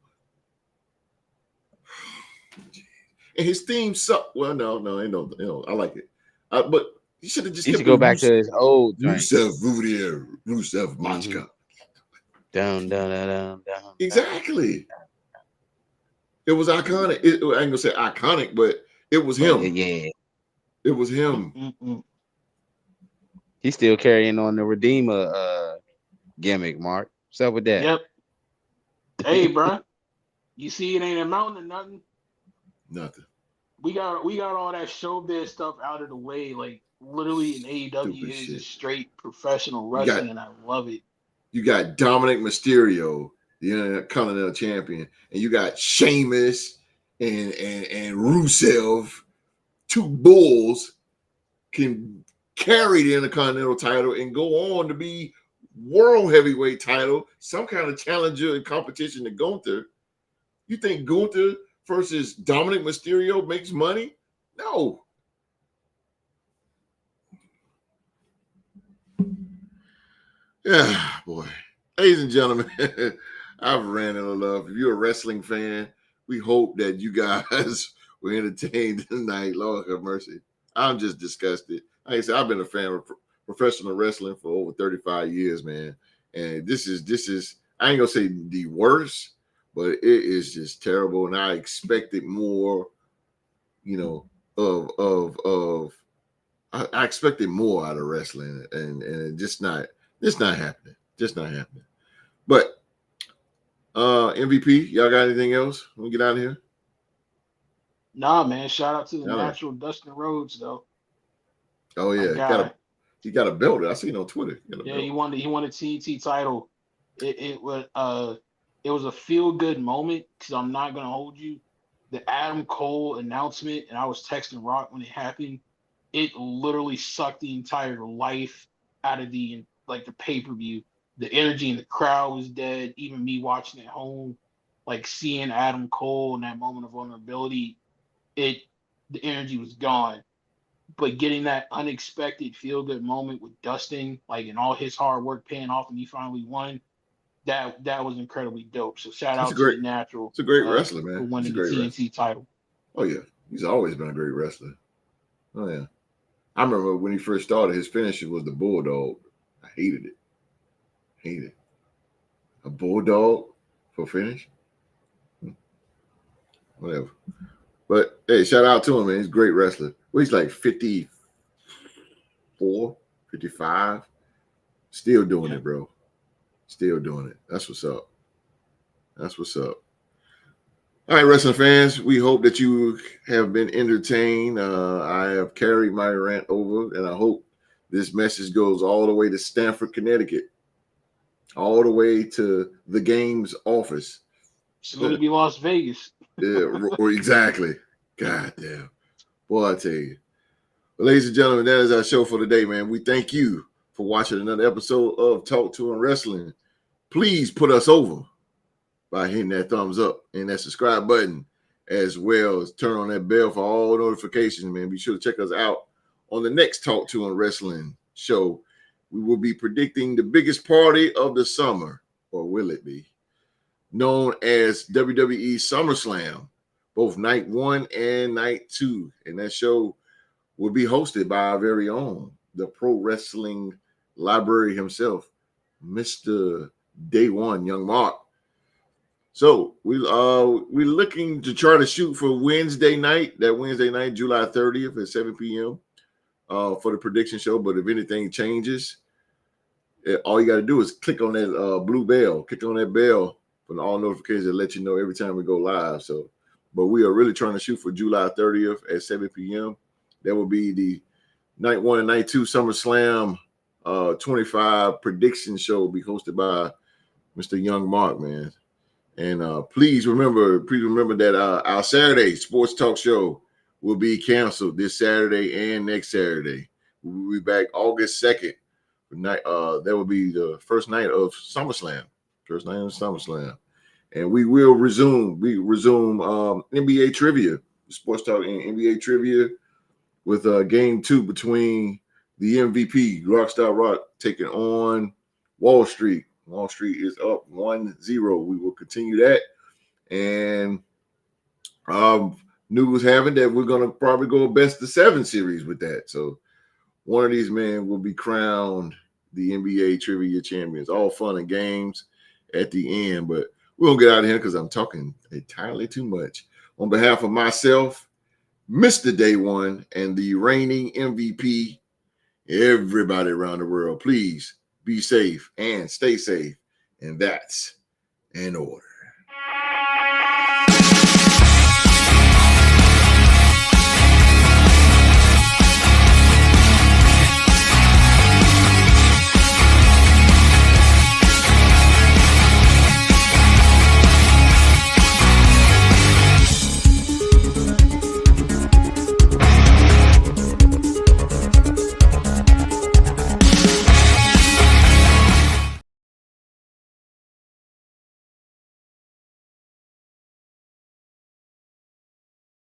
And his theme sucked. Well, no, ain't no. I like it, but you should have just. He should go back to his old Rusev Voodoo, Rusev Machka. Down. Exactly. It was iconic. I ain't gonna say iconic, but it was him. Yeah. It was him. He's still carrying on the Redeemer gimmick, Mark. What's up with that? Yep. Hey, bro. You see, it ain't amounting to nothing. Nothing. We got all that showbiz stuff out of the way. Like literally, in AEW is just straight professional wrestling, and I love it. You got Dominic Mysterio, the Intercontinental Champion, and you got Sheamus and Rusev. Two bulls can carry the Intercontinental title and go on to be World Heavyweight title, some kind of challenger and competition to Gunther. You think Gunther versus Dominic Mysterio makes money? No. Yeah, boy. Ladies and gentlemen, I've ran out of love. If you're a wrestling fan, we hope that you guys were entertained tonight. Lord have mercy. I'm just disgusted. Like I said, I've been a fan of professional wrestling for over 35 years, man. And this is I ain't gonna say the worst, but it is just terrible. And I expected more, I expected more out of wrestling, and it's just not happening. Just not happening. But MVP, y'all got anything else? When we get out of here? Nah, man. Shout out to the natural Dustin Rhodes, though. Oh yeah, he got a belt. I seen on Twitter. He won the TNT title. It was a feel good moment, because I'm not gonna hold you. The Adam Cole announcement, and I was texting Rock when it happened. It literally sucked the entire life out of the pay-per-view. The energy in the crowd was dead. Even me watching at home, like seeing Adam Cole in that moment of vulnerability, the energy was gone. But getting that unexpected feel-good moment with Dustin, like, and all his hard work paying off, and he finally won, that was incredibly dope. So shout out to the Natural. It's a great wrestler, man. For winning the TNT title. Oh yeah, he's always been a great wrestler. Oh yeah, I remember when he first started, his finisher was the Bulldog. I hated it. A Bulldog for finish? Whatever. But hey, shout out to him, man. He's a great wrestler. Well, he's like 54, 55. Still doing it, bro. Still doing it. That's what's up. All right, wrestling fans, we hope that you have been entertained. I have carried my rant over, and I hope this message goes all the way to Stamford, Connecticut, all the way to the game's office. Soon to be Las Vegas. Yeah, exactly. God damn. Boy, I tell you. Well, ladies and gentlemen, that is our show for today, man. We thank you for watching another episode of Talk to and Wrestling. Please put us over by hitting that thumbs up and that subscribe button, as well as turn on that bell for all notifications, man. Be sure to check us out on the next Talk to and Wrestling show. We will be predicting the biggest party of the summer, or will it be, known as WWE SummerSlam, both night 1 and night 2. And that show will be hosted by our very own, the Pro Wrestling Library himself, Mr. Day One, Young Mark. So we're looking to try to shoot for Wednesday night, July 30th at 7 p.m. For the prediction show. But if anything changes, all you got to do is click on that blue bell. Click on that bell for all notifications that let you know every time we go live. So, but we are really trying to shoot for July 30th at 7 p.m. That will be the night 1 and night 2 SummerSlam 25 prediction show, will be hosted by Mr. Young Mark, man. And please remember that our Saturday sports talk show will be canceled this Saturday and next Saturday. We'll be back August 2nd. That will be the first night of SummerSlam. And we will resume NBA trivia, sports talk and NBA trivia, with game 2 between the MVP, Rockstar Rock, taking on Wall Street. Wall Street is up 1-0. We will continue that. And news having that we're going to probably go best of 7 series with that. So one of these men will be crowned the NBA trivia champions. All fun and games at the end. But We're going to get out of here because I'm talking entirely too much. On behalf of myself, Mr. Day One, and the reigning MVP, everybody around the world, please be safe and stay safe. And that's in order.